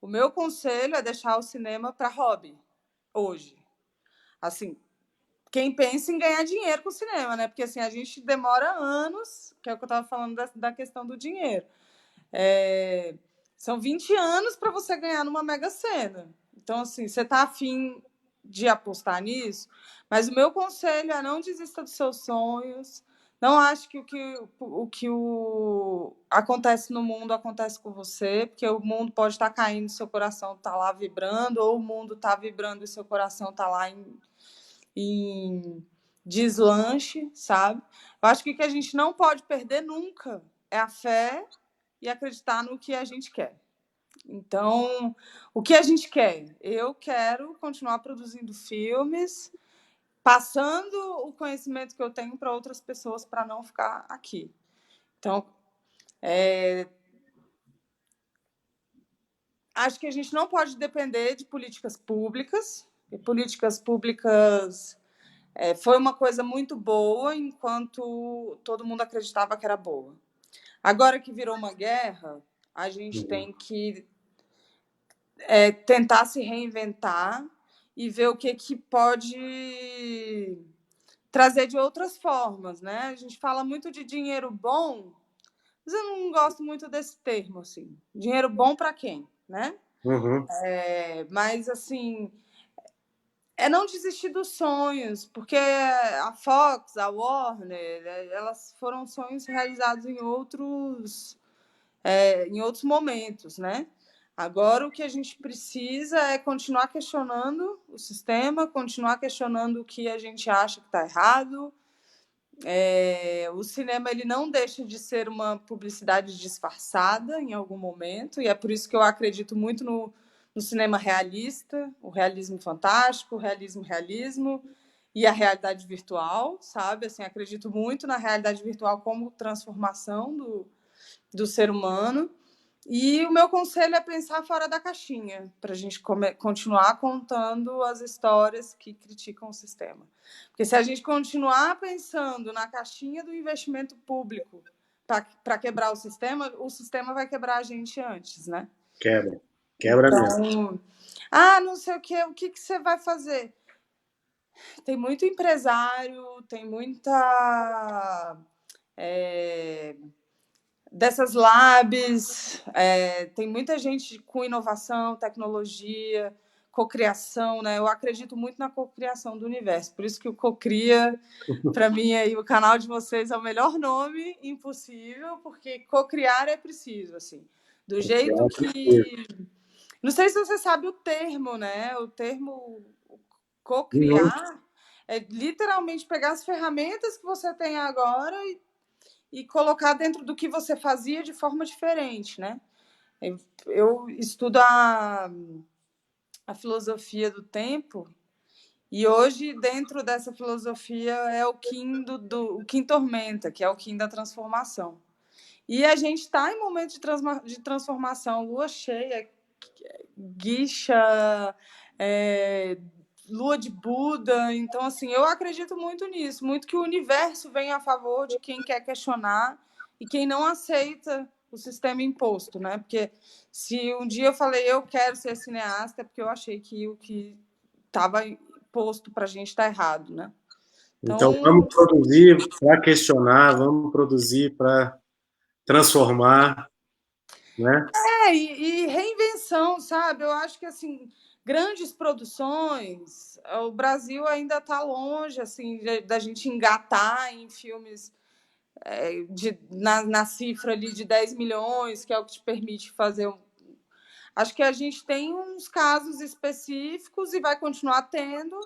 o meu conselho é deixar o cinema para hobby hoje. Assim, quem pensa em ganhar dinheiro com o cinema, né? Porque assim, a gente demora anos, que é o que eu estava falando da questão do dinheiro. São 20 anos para você ganhar numa Mega Sena. Então, assim, você está afim de apostar nisso, mas o meu conselho é não desista dos seus sonhos. Não acho que acontece no mundo acontece com você, porque o mundo pode estar caindo e seu coração está lá vibrando, ou o mundo está vibrando e seu coração está lá em deslanche, sabe? Eu acho que o que a gente não pode perder nunca é a fé e acreditar no que a gente quer. Então, o que a gente quer? Eu quero continuar produzindo filmes, passando o conhecimento que eu tenho para outras pessoas para não ficar aqui. Então, acho que a gente não pode depender de políticas públicas. E políticas públicas foi uma coisa muito boa enquanto todo mundo acreditava que era boa. Agora que virou uma guerra, a gente Uhum, tem que tentar se reinventar e ver o que pode trazer de outras formas, né? A gente fala muito de dinheiro bom, mas eu não gosto muito desse termo, assim. Dinheiro bom para quem, né? uhum, Mas, assim, é não desistir dos sonhos, porque a Fox, a Warner, elas foram sonhos realizados em outros momentos, né? Agora o que a gente precisa é continuar questionando o sistema, continuar questionando o que a gente acha que está errado. O cinema ele não deixa de ser uma publicidade disfarçada em algum momento, e é por isso que eu acredito muito no cinema realista, o realismo fantástico, o realismo e a realidade virtual, sabe? Assim, acredito muito na realidade virtual como transformação do ser humano. E o meu conselho é pensar fora da caixinha, para a gente continuar contando as histórias que criticam o sistema. Porque se a gente continuar pensando na caixinha do investimento público para quebrar o sistema vai quebrar a gente antes, né? quebra. Quebra mesmo. Então, não sei o que você vai fazer? Tem muito empresário, tem muita. Dessas labs, tem muita gente com inovação, tecnologia, cocriação, né? Eu acredito muito na cocriação do universo, por isso que o Cocria, para mim, aí, o canal de vocês é o melhor nome impossível, porque cocriar é preciso, assim. Do jeito que... Não sei se você sabe o termo, né? O termo Uhum, cocriar É literalmente pegar as ferramentas que você tem agora e colocar dentro do que você fazia de forma diferente, né? Eu estudo a filosofia do tempo e hoje, dentro dessa filosofia, é o Kim o Kim Tormenta, que é o Kim da transformação. E a gente está em momento de transformação, lua cheia, guixa, lua de Buda. Então, assim, eu acredito muito nisso, muito que o universo vem a favor de quem quer questionar e quem não aceita o sistema imposto, né? Porque se um dia eu falei eu quero ser cineasta, é porque eu achei que o que estava posto para a gente está errado, né? Então, Então, vamos produzir para questionar, vamos produzir para transformar, né? e reinvenção, sabe? Eu acho que assim, grandes produções, o Brasil ainda está longe assim da gente engatar em filmes na cifra ali de 10 milhões, que é o que te permite fazer um. Acho que a gente tem uns casos específicos e vai continuar tendo,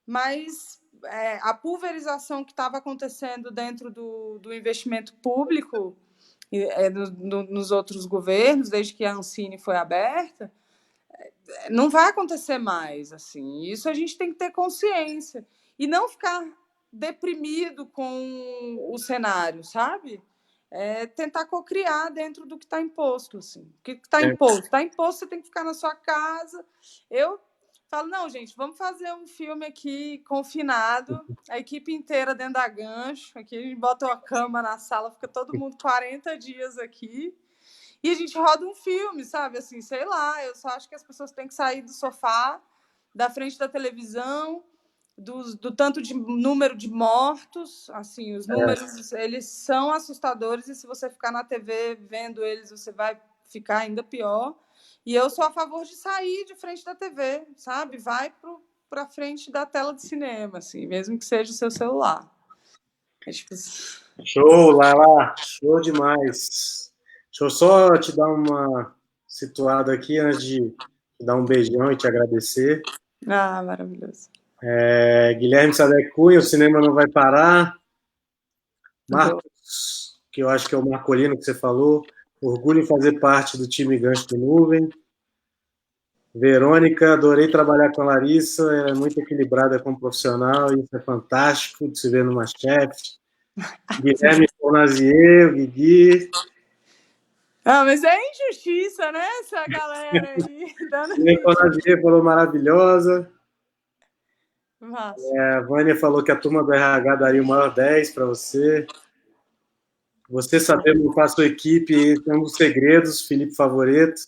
mas a pulverização que estava acontecendo dentro do investimento público nos outros governos, desde que a Ancine foi aberta, não vai acontecer mais. Assim. Isso a gente tem que ter consciência e não ficar deprimido com o cenário, sabe? Tentar cocriar dentro do que está imposto. Assim. O que está imposto? Está imposto, você tem que ficar na sua casa. Eu falo, não, gente, vamos fazer um filme aqui confinado, a equipe inteira dentro da gancho. Aqui a gente bota uma cama na sala, fica todo mundo 40 dias aqui. E a gente roda um filme, sabe? Assim, sei lá, eu só acho que as pessoas têm que sair do sofá, da frente da televisão, do tanto de número de mortos, assim, os números, eles são assustadores e se você ficar na TV vendo eles, você vai ficar ainda pior. E eu sou a favor de sair de frente da TV, sabe? Vai para frente da tela de cinema, assim, mesmo que seja o seu celular. É tipo... Show, Lala, show demais. Deixa eu só te dar uma situada aqui antes de te dar um beijão e te agradecer. Ah, maravilhoso. Guilherme Sadek Cunha, o cinema não vai parar. Boa. Marcos, que eu acho que é o Marcolino que você falou, orgulho em fazer parte do time Gancho de Nuvem. Verônica, adorei trabalhar com a Larissa, ela é muito equilibrada como profissional, e isso é fantástico de se ver numa chefe. Guilherme Fornazier, o Guigui. Ah, mas é injustiça, né? Essa galera aí. Guilherme Fornazier falou maravilhosa. Massa. A Vânia falou que a turma do RH daria o maior 10 para você. Você saber montar a sua equipe é um dos segredos, Felipe Favoreto.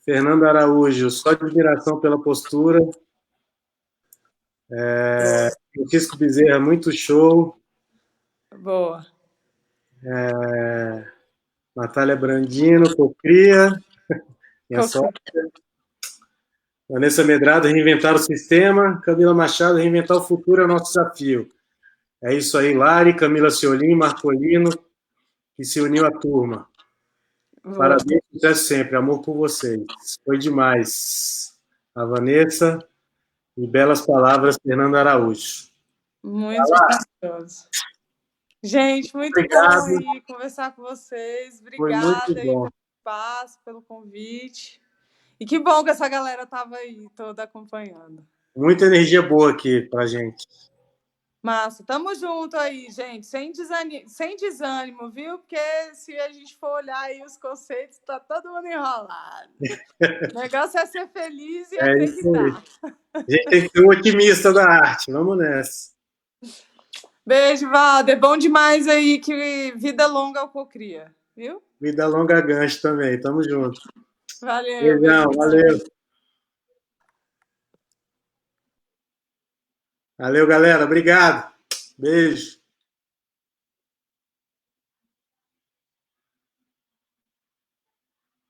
Fernando Araújo, só de admiração pela postura. Francisco Bezerra, muito show. Boa. Natália Brandino, Cocria, minha sócia. Vanessa Medrado, reinventar o sistema. Camila Machado, reinventar o futuro é o nosso desafio. É isso aí, Lari, Camila Ciolim, Marcolino, que se uniu à turma. Boa. Parabéns, sucesso sempre, amor por vocês. Foi demais. A Vanessa e belas palavras, Fernando Araújo. Muito maravilhoso. Gente, muito Obrigado. bom aí conversar com vocês. Foi muito Obrigada aí bom. pelo espaço, pelo convite. E que bom que essa galera estava aí toda acompanhando. Muita energia boa aqui pra gente. Massa, tamo junto aí, gente, sem desânimo, viu? Porque se a gente for olhar aí os conceitos, tá todo mundo enrolado. O negócio é ser feliz e acreditar. A gente tem que ser um otimista da arte, vamos nessa. Beijo, Valder, bom demais aí, que vida longa ao Cocria, viu? Vida longa gancho também, tamo junto. Valeu. Beijão, valeu. Valeu, galera, obrigado. Beijo.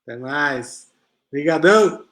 Até mais. Obrigadão.